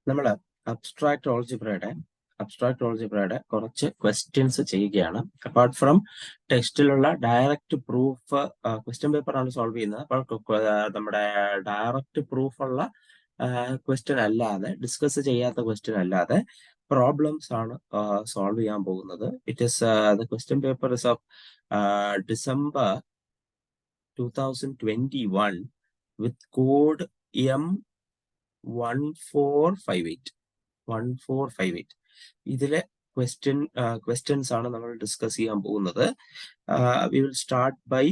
നമ്മൾ അബ്സ്ട്രാക്ട് ഓൾജിബ്രയുടെ കുറച്ച് ക്വസ്റ്റ്യൻസ് ചെയ്യുകയാണ്. അപ്പാർട്ട് ഫ്രം ടെക്സ്റ്റിലുള്ള ഡയറക്റ്റ് പ്രൂഫ് ക്വസ്റ്റ്യൻ പേപ്പറാണ് സോൾവ് ചെയ്യുന്നത്. അപ്പോൾ നമ്മുടെ ഡയറക്റ്റ് പ്രൂഫുള്ള ക്വസ്റ്റ്യൻ അല്ലാതെ, ഡിസ്കസ് ചെയ്യാത്ത ക്വസ്റ്റ്യൻ അല്ലാതെ പ്രോബ്ലംസ് ആണ് സോൾവ് ചെയ്യാൻ പോകുന്നത്. It is the question paper is of December 2021 with code M1458. ഇതിലെ ക്വസ്റ്റ്യൻസ് ആണ് നമ്മൾ ഡിസ്കസ് ചെയ്യാൻ പോകുന്നത്. We will start by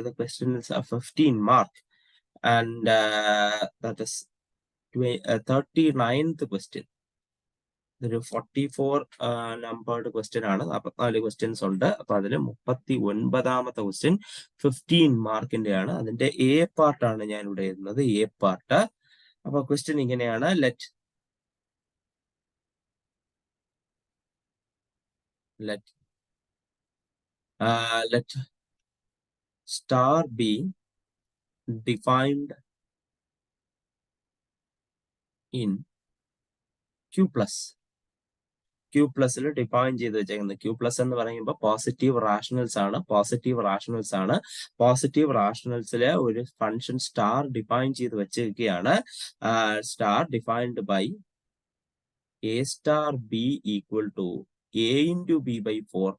the questions 15 mark and that is 39th question. ഇതൊരു 44 നമ്പേർഡ് ക്വസ്റ്റ്യൻ ആണ്. 44 ക്വസ്റ്റ്യൻസ് ഉണ്ട്. അപ്പൊ അതിൽ 39ാമത്തെ ക്വസ്റ്റ്യൻ 15 മാർക്കിന്റെ ആണ്. അതിന്റെ എ പാർട്ടാണ് ഞാൻ ഇവിടെ എഴുതുന്നത്, എ പാർട്ട്. അപ്പൊ ക്വസ്റ്റ്യൻ ഇങ്ങനെയാണ്: let star be defined in Q plus. Q പ്ലസിൽ ഡിഫൈൻ ചെയ്ത് വെച്ചേക്കുന്നത്. Q പ്ലസ് എന്ന് പറയുമ്പോൾ പോസിറ്റീവ് റാഷണൽസ് ആണ്. പോസിറ്റീവ് റാഷണൽസിലെ ഒരു ഫംഗ്ഷൻ സ്റ്റാർ ഡിഫൈൻ ചെയ്ത് വെച്ചിരിക്കുകയാണ്. Star defined by a star b equal to a into b by 4.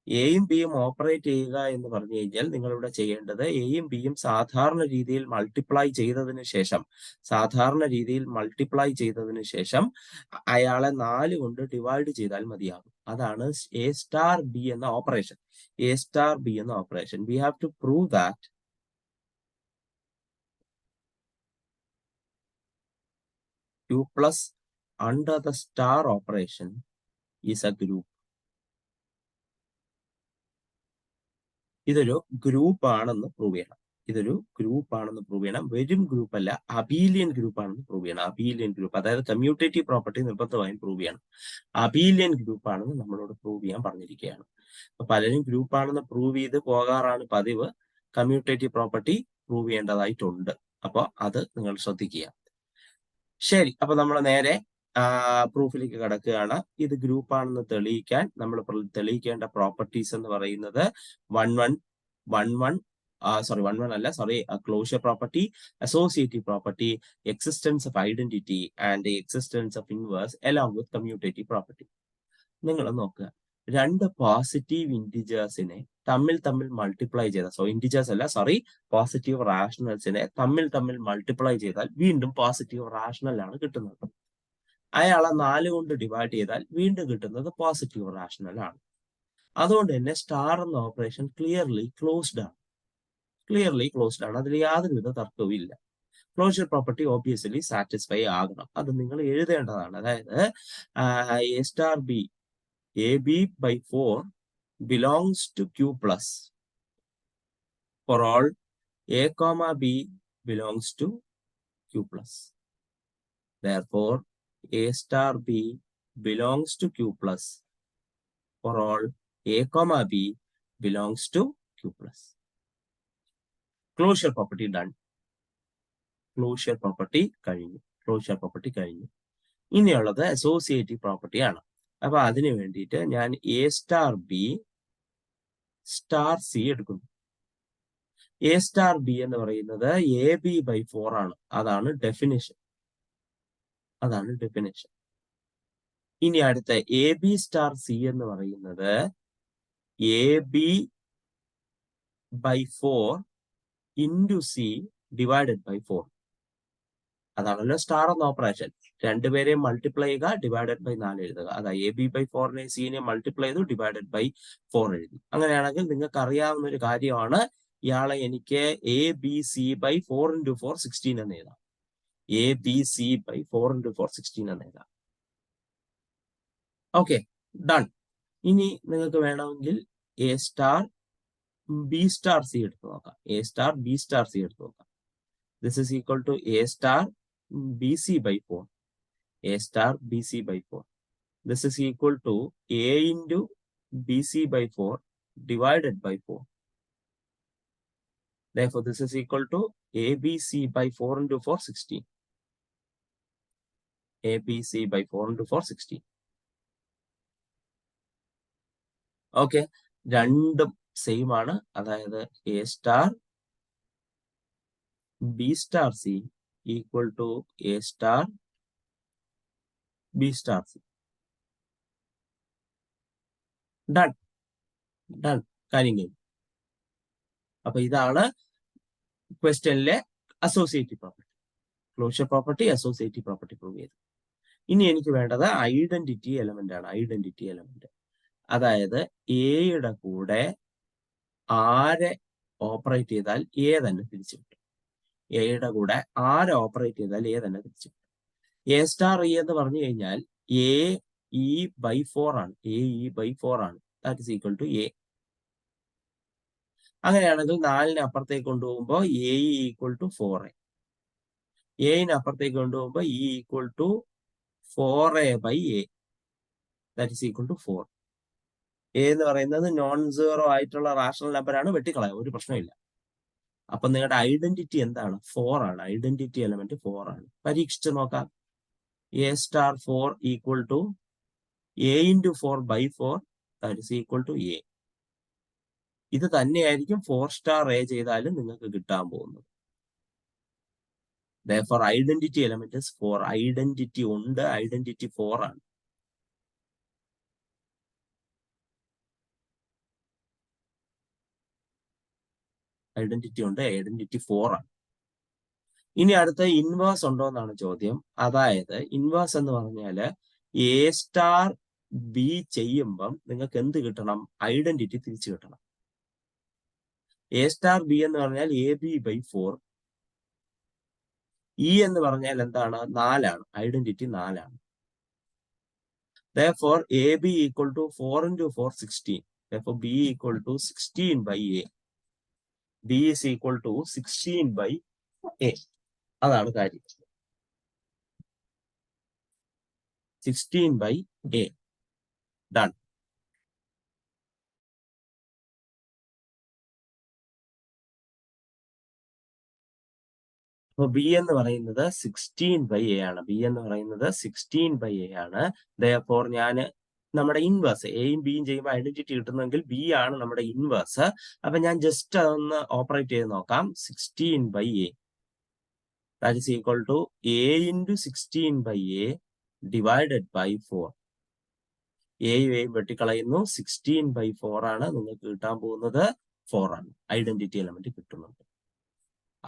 എയും ബിയും ഓപ്പറേറ്റ് ചെയ്യുക എന്ന് പറഞ്ഞു കഴിഞ്ഞാൽ നിങ്ങൾ ഇവിടെ ചെയ്യേണ്ടത് എയും ബിയും സാധാരണ രീതിയിൽ മൾട്ടിപ്ലൈ ചെയ്തതിന് ശേഷം അയാളെ 4 കൊണ്ട് ഡിവൈഡ് ചെയ്താൽ മതിയാകും. അതാണ് എ സ്റ്റാർ ബി എന്ന operation. We have to prove that Q plus under the star operation is a group. ഇതൊരു ഗ്രൂപ്പ് ആണെന്ന് പ്രൂവ് ചെയ്യണം. വെറും ഗ്രൂപ്പ് അല്ല, അബീലിയൻ ഗ്രൂപ്പ് ആണെന്ന് പ്രൂവ് ചെയ്യണം. അബീലിയൻ ഗ്രൂപ്പ്, അതായത് കമ്മ്യൂട്ടേറ്റീവ് പ്രോപ്പർട്ടി നിർബന്ധമായും പ്രൂവ് ചെയ്യണം. അബീലിയൻ ഗ്രൂപ്പ് ആണെന്ന് നമ്മളോട് പ്രൂവ് ചെയ്യാൻ പറഞ്ഞിരിക്കുകയാണ്. അപ്പൊ പലരും ഗ്രൂപ്പ് ആണെന്ന് പ്രൂവ് ചെയ്ത് പോകാറാണ് പതിവ്. കമ്മ്യൂട്ടേറ്റീവ് പ്രോപ്പർട്ടി പ്രൂവ് ചെയ്യേണ്ടതായിട്ടുണ്ട്. അപ്പൊ അത് നിങ്ങൾ ശ്രദ്ധിക്കുക. ശരി, അപ്പൊ നമ്മൾ നേരെ പ്രൂഫിലേക്ക് കടക്കുകയാണ്. ഇത് ഗ്രൂപ്പ് ആണെന്ന് തെളിയിക്കാൻ നമ്മൾ തെളിയിക്കേണ്ട പ്രോപ്പർട്ടീസ് എന്ന് പറയുന്നത് closure property, associative property, existence of identity and existence of inverse along with commutative property. നിങ്ങൾ നോക്കുക, രണ്ട് പോസിറ്റീവ് ഇൻറ്റിജേഴ്സിനെ തമ്മിൽ മൾട്ടിപ്ലൈ ചെയ്താൽ, പോസിറ്റീവ് റാഷണൽസിനെ തമ്മിൽ മൾട്ടിപ്ലൈ ചെയ്താൽ വീണ്ടും പോസിറ്റീവ് റാഷണൽ ആണ് കിട്ടുന്നത്. അയാളെ 4 കൊണ്ട് ഡിവൈഡ് ചെയ്താൽ വീണ്ടും കിട്ടുന്നത് പോസിറ്റീവ് റാഷണൽ ആണ്. അതുകൊണ്ട് തന്നെ സ്റ്റാർ എന്ന ഓപ്പറേഷൻ ക്ലിയർലി ക്ലോസ്ഡ് ആണ്. അതിൽ യാതൊരുവിധ തർക്കവും ഇല്ല. ക്ലോഷർ പ്രോപ്പർട്ടി ഓബിയസ്ലി സാറ്റിസ്ഫൈ ആകണം. അത് നിങ്ങൾ എഴുതേണ്ടതാണ്. അതായത് A star B AB by 4 belongs to Q plus for all A comma B belongs to Q plus. Therefore, A star B belongs to Q plus for all A comma B belongs to Q plus. Closure property done. Closure property കഴിഞ്ഞു. ഇനിയുള്ളത് associative property ആണ്. അപ്പൊ അതിനു വേണ്ടിയിട്ട് ഞാൻ A star B star C എടുക്കുന്നു. A star B എന്ന് പറയുന്നത് എ ബി ബൈ 4 ആണ്. അതാണ് ഡെഫിനിഷൻ. ഇനി അടുത്ത എ ബി സ്റ്റാർ സി എന്ന് പറയുന്നത് A B by 4 into C divided by 4. അതാണല്ലോ സ്റ്റാർ എന്ന ഓപ്പറേഷൻ. രണ്ടുപേരെയും മൾട്ടിപ്ലൈ ചെയ്യുക, ഡിവൈഡഡ് ബൈ 4 എഴുതുക. അതായത് എ ബി ബൈ 4നെ സിനെ മൾട്ടിപ്ലൈ ചെയ്തു, ഡിവൈഡഡ് ബൈ 4 എഴുതി. അങ്ങനെയാണെങ്കിൽ നിങ്ങൾക്ക് അറിയാവുന്ന ഒരു കാര്യമാണ്, ഇയാളെ എനിക്ക് A B C by 4 into 4 16 എന്ന് എഴുതാം. A B C by 4 into 4 16 എന്ന് എഴുതാം. Okay, done. ഇനി നിങ്ങൾക്ക് വേണമെങ്കിൽ A star B star C എടുത്ത് നോക്കാം. This is equal to A star BC by 4. This is equal to A into BC by 4 divided by 4. Therefore, this is equal to ABC by 4 into 4, 16. ABC by 4 into 4, 16. Okay, രണ്ടും same ആണ്. അതായത് A star B star C equal to A star B star C. Done done, കാര്യം കഴിഞ്ഞു. അപ്പൊ ഇതാണ് ക്വസ്റ്റ്യനിലെ associative property. Closure property, associative property prove ചെയ്തു. ഇനി എനിക്ക് വേണ്ടത് ഐഡന്റിറ്റി എലമെന്റ് ആണ്. ഐഡന്റിറ്റി എലമെന്റ് അതായത് എയുടെ കൂടെ ആരെ ഓപ്പറേറ്റ് ചെയ്താൽ എ തന്നെ തിരിച്ചു കിട്ടും. എയുടെ കൂടെ ആരെ ഓപ്പറേറ്റ് ചെയ്താൽ എ തന്നെ തിരിച്ചു കിട്ടും. എ സ്റ്റാർ ഇ എന്ന് പറഞ്ഞു കഴിഞ്ഞാൽ എ ഇ ബൈ 4 ആണ്. എ ഇ ബൈ 4 ആണ്. That is equal to A. അങ്ങനെയാണെങ്കിൽ 4നെ അപ്പുറത്തേക്ക് കൊണ്ടുപോകുമ്പോൾ എ ഈക്വൽ ടു 4a. എന് അപ്പുറത്തേക്ക് കൊണ്ടുപോകുമ്പോൾ E equal to 4a by A. That is equal to 4. A എന്ന് പറയുന്നത് നോൺ സീറോ ആയിട്ടുള്ള റാഷണൽ നമ്പർ ആണ്, വെട്ടിക്കളയാം, ഒരു പ്രശ്നമില്ല. അപ്പൊ നിങ്ങളുടെ ഐഡന്റിറ്റി എന്താണ്? 4 ആണ്. ഐഡന്റിറ്റി എലമെന്റ് 4 ആണ്. പരീക്ഷിച്ച് നോക്കാം. A star 4 equal to A into 4 by 4, that is equal to A. ഇത് തന്നെയായിരിക്കും 4 സ്റ്റാർ എ ചെയ്താലും നിങ്ങൾക്ക് കിട്ടാൻ പോകുന്നത്. Therefore, identity element is 4. Identity ഉണ്ട്, ഐഡന്റിറ്റി 4 ആണ്. ഐഡന്റിറ്റി ഉണ്ട്, ഐഡന്റിറ്റി 4 ആണ്. ഇനി അടുത്ത ഇൻവേഴ്സ് ഉണ്ടോ എന്നാണ് ചോദ്യം. അതായത് ഇൻവേഴ്സ് എന്ന് പറഞ്ഞാല് എ സ്റ്റാർ ബി ചെയ്യുമ്പം നിങ്ങൾക്ക് എന്ത് കിട്ടണം? ഐഡന്റിറ്റി തിരിച്ചു കിട്ടണം. എ സ്റ്റാർ ബി എന്ന് പറഞ്ഞാൽ എ ബി ബൈ 4. ഇ എന്ന് പറഞ്ഞാൽ എന്താണ്? 4 ആണ്. ഐഡന്റിറ്റി 4 ആണ്. Therefore, AB equal to 4 into 4, 16. Therefore, B equal to 16 by A. B is equal to 16 by A. അതാണ് കാര്യം. 16 by A. Done. അപ്പൊ ബി എന്ന് പറയുന്നത് 16 by A ആണ്. ബി എന്ന് പറയുന്നത് 16 by A ആണ്. Therefore, ഞാൻ നമ്മുടെ ഇൻവേഴ്സ് എയും ബിയും ചെയ്യുമ്പോൾ ഐഡന്റിറ്റി കിട്ടുന്നെങ്കിൽ ബി ആണ് നമ്മുടെ ഇൻവേഴ്സ്. അപ്പൊ ഞാൻ ജസ്റ്റ് അതൊന്ന് ഓപ്പറേറ്റ് ചെയ്ത് നോക്കാം. 16 by A. That is equal to A into 16 by A divided by 4. എയും വെട്ടിക്കളയുന്നു. 16 by 4 ആണ് നിങ്ങൾക്ക് കിട്ടാൻ പോകുന്നത്. 4 ആണ്. ഐഡന്റിറ്റി എലമെന്റ് കിട്ടുന്നുണ്ട്.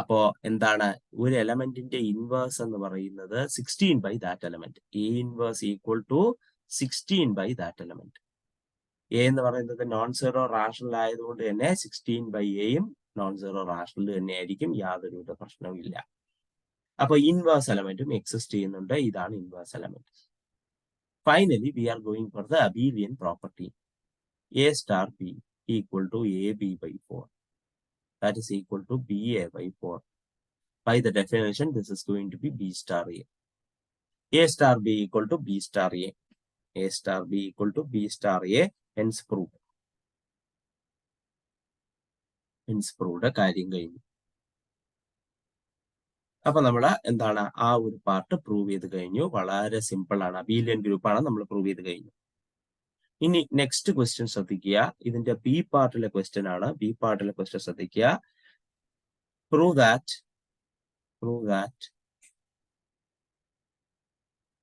അപ്പോ എന്താണ്? ഒരു എലമെന്റിന്റെ ഇൻവേഴ്സ് എന്ന് പറയുന്നത് 16 by that element. A inverse equal to 16 by that element. A എന്ന് പറയുന്നത് നോൺ സീറോ റാഷണൽ ആയതുകൊണ്ട് തന്നെ 16 by എയും നോൺ സീറോ റാഷണൽ തന്നെയായിരിക്കും. യാതൊരുവിധ പ്രശ്നവും ഇല്ല. അപ്പൊ ഇൻവേഴ്സ് എലമെന്റും എക്സിസ്റ്റ് ചെയ്യുന്നുണ്ട്. ഇതാണ് inverse element. Finally, we are going for the abelian property. A star B equal to AB by 4. That is equal to BA by 4. By the definition, this is going to be B star A. A star B equal to B star A. A star B equal to B star A. Hence proved. Hence proved. കാര്യം കഴിഞ്ഞു. അപ്പൊ നമ്മൾ എന്താണ് ആ ഒരു part prove ചെയ്ത് കഴിഞ്ഞു. വളരെ സിമ്പിൾ ആണ്. അബീലിയൻ ഗ്രൂപ്പാണ് നമ്മൾ പ്രൂവ് ചെയ്ത് കഴിഞ്ഞു. ഇനി നെക്സ്റ്റ് ക്വസ്റ്റ്യൻ ശ്രദ്ധിക്കുക. ഇതിന്റെ ബി പാർട്ടിലെ ക്വസ്റ്റ്യൻ ആണ്. ബി പാർട്ടിലെ ക്വസ്റ്റ്യൻ ശ്രദ്ധിക്കുക. Prove that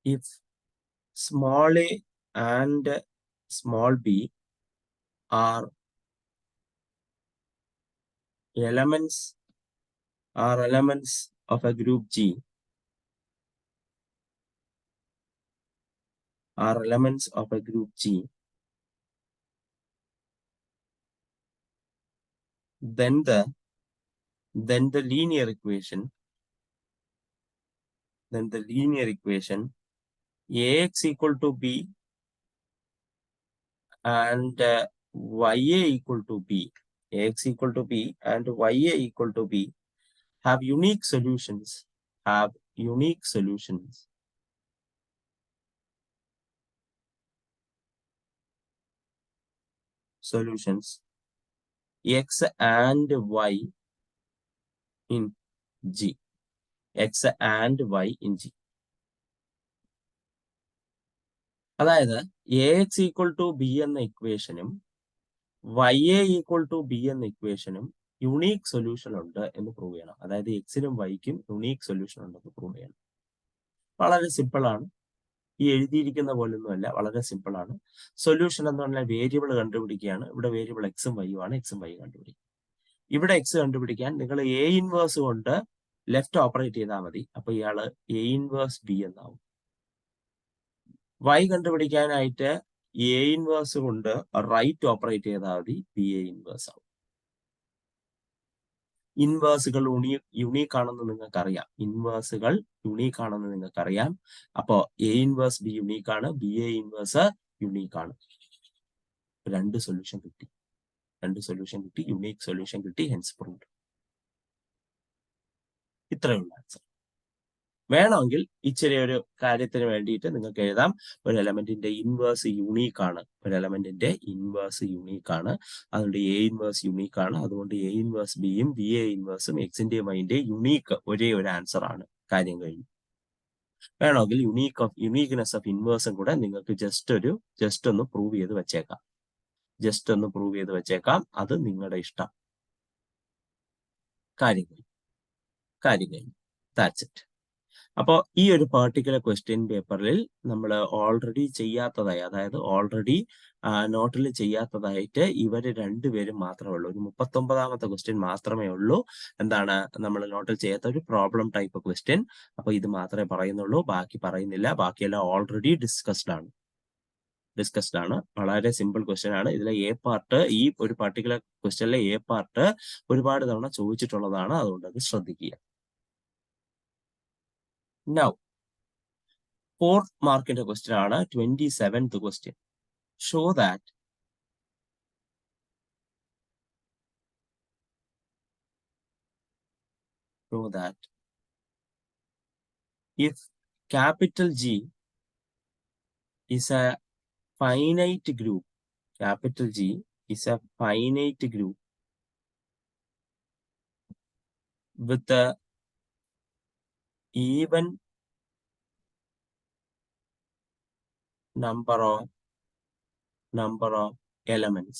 if small a and small b are elements of a group G, then the linear equation Ax equal to B and Ya equal to B, Ax equal to B and Ya equal to B have unique solutions. X and Y in G. X and Y in G. അതായത് AX equal to B എന്ന ഇക്വേഷനും YA equal to B എന്ന ഇക്വേഷനും unique solution ഉണ്ട് എന്ന് prove ചെയ്യണം. അതായത് എക്സിനും വൈക്കും unique solution ഉണ്ടെന്ന് പ്രൂവ് ചെയ്യണം. വളരെ സിമ്പിൾ ആണ്. ഈ എഴുതിയിരിക്കുന്ന പോലൊന്നുമല്ല, വളരെ സിമ്പിൾ ആണ്. സൊല്യൂഷൻ എന്ന് പറഞ്ഞാൽ വേരിയബിൾ കണ്ടുപിടിക്കുകയാണ്. ഇവിടെ വേരിയബിൾ എക്സും വൈയും ആണ്. എക്സും വൈ കണ്ടുപിടിക്കുക. ഇവിടെ എക്സ് കണ്ടുപിടിക്കാൻ നിങ്ങൾ എ ഇൻവേഴ്സ് കൊണ്ട് ലെഫ്റ്റ് ഓപ്പറേറ്റ് ചെയ്താൽ മതി. അപ്പൊ ഇയാള് എ ഇൻവേഴ്സ് ബി എന്നാവും. വൈ കണ്ടുപിടിക്കാനായിട്ട് എ ഇൻവേഴ്സ് കൊണ്ട് റൈറ്റ് ഓപ്പറേറ്റ് ചെയ്താൽ മതി. ബി എ ഇൻവേഴ്സ് ആവും. ഇൻവേഴ്സുകൾ യുണീക്ക് ആണെന്ന് നിങ്ങൾക്കറിയാം. ഇൻവേഴ്സുകൾ യുണീക്ക് ആണെന്ന് നിങ്ങൾക്കറിയാം. അപ്പോ എ ഇൻവേഴ്സ് ബി യുണീക്ക് ആണ്, ബി എ ഇൻവേഴ്സ് യുണീക്ക് ആണ്. രണ്ട് സൊല്യൂഷൻ കിട്ടി. യുണീക്ക് സൊല്യൂഷൻ കിട്ടി. Hence proved. ഇത്രയുള്ള ആൻസർ. വേണമെങ്കിൽ ഇച്ചിരി ഒരു കാര്യത്തിന് വേണ്ടിയിട്ട് നിങ്ങൾക്ക് എഴുതാം, ഒരു എലമെന്റിന്റെ ഇൻവേഴ്സ് യുണീക്ക് ആണ്. അതുകൊണ്ട് എ ഇൻവേഴ്സ് യുണീക്ക് ആണ്. അതുകൊണ്ട് എ ഇൻവേഴ്സ് ബിയും ബി എ ഇൻവേഴ്സും എക്സിന്റെയും വൈന്റെയും യുണീക്ക് ഒരേ ഒരു ആൻസർ ആണ്. കാര്യം കഴിഞ്ഞു. വേണമെങ്കിൽ യുണീക്ക്നെസ് ഓഫ് ഇൻവേഴ്സും കൂടെ നിങ്ങൾക്ക് ജസ്റ്റ് ഒന്ന് പ്രൂവ് ചെയ്ത് വെച്ചേക്കാം. അത് നിങ്ങളുടെ ഇഷ്ടം. കാര്യം കഴിഞ്ഞു. That's it. അപ്പോൾ ഈ ഒരു പെർട്ടിക്കുലർ ക്വസ്റ്റ്യൻ പേപ്പറിൽ നമ്മൾ ഓൾറെഡി ചെയ്യാത്തതായി, അതായത് ഓൾറെഡി നോട്ടിൽ ചെയ്യാത്തതായിട്ട് ഇവർ രണ്ടുപേരും മാത്രമേ ഉള്ളൂ. ഒരു 39ാമത്തെ ക്വസ്റ്റ്യൻ മാത്രമേ ഉള്ളൂ. എന്താണ് നമ്മൾ നോട്ടിൽ ചെയ്യാത്ത ഒരു പ്രോബ്ലം ടൈപ്പ് ക്വസ്റ്റ്യൻ. അപ്പൊ ഇത് മാത്രമേ പറയുന്നുള്ളൂ, ബാക്കി പറയുന്നില്ല. ബാക്കിയെല്ലാം ഓൾറെഡി ഡിസ്കസ്ഡ് ആണ്. വളരെ സിമ്പിൾ ക്വസ്റ്റ്യൻ ആണ്. ഇതിലെ എ പാർട്ട്, ഈ ഒരു പർട്ടിക്കുലർ ക്വസ്റ്റ്യനിലെ എ പാർട്ട് ഒരുപാട് തവണ ചോദിച്ചിട്ടുള്ളതാണ്. അതുകൊണ്ട് അത് ശ്രദ്ധിക്കുക. Now, 4th മാർക്കിന്റെ ക്വസ്റ്റ്യൻ ആണ് 27th question. Show that if capital G is a finite group, with a even number of elements,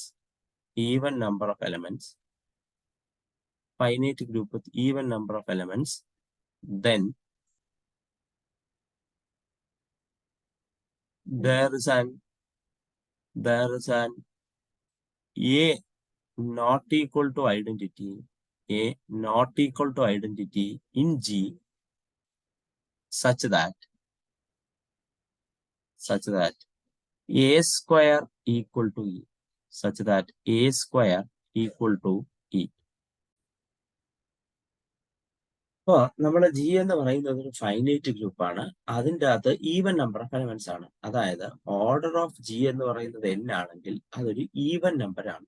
finite group with even number of elements, then there is an A not equal to identity in G such that A square equal to E. അപ്പൊ നമ്മുടെ G എന്ന് പറയുന്നത് ഒരു finite group ആണ്. അതിൻ്റെ അകത്ത് even number of elements ആണ്. അതായത് ഓർഡർ ഓഫ് ജി എന്ന് പറയുന്നത് n ആണെങ്കിൽ അതൊരു ഈവൻ നമ്പറാണ്.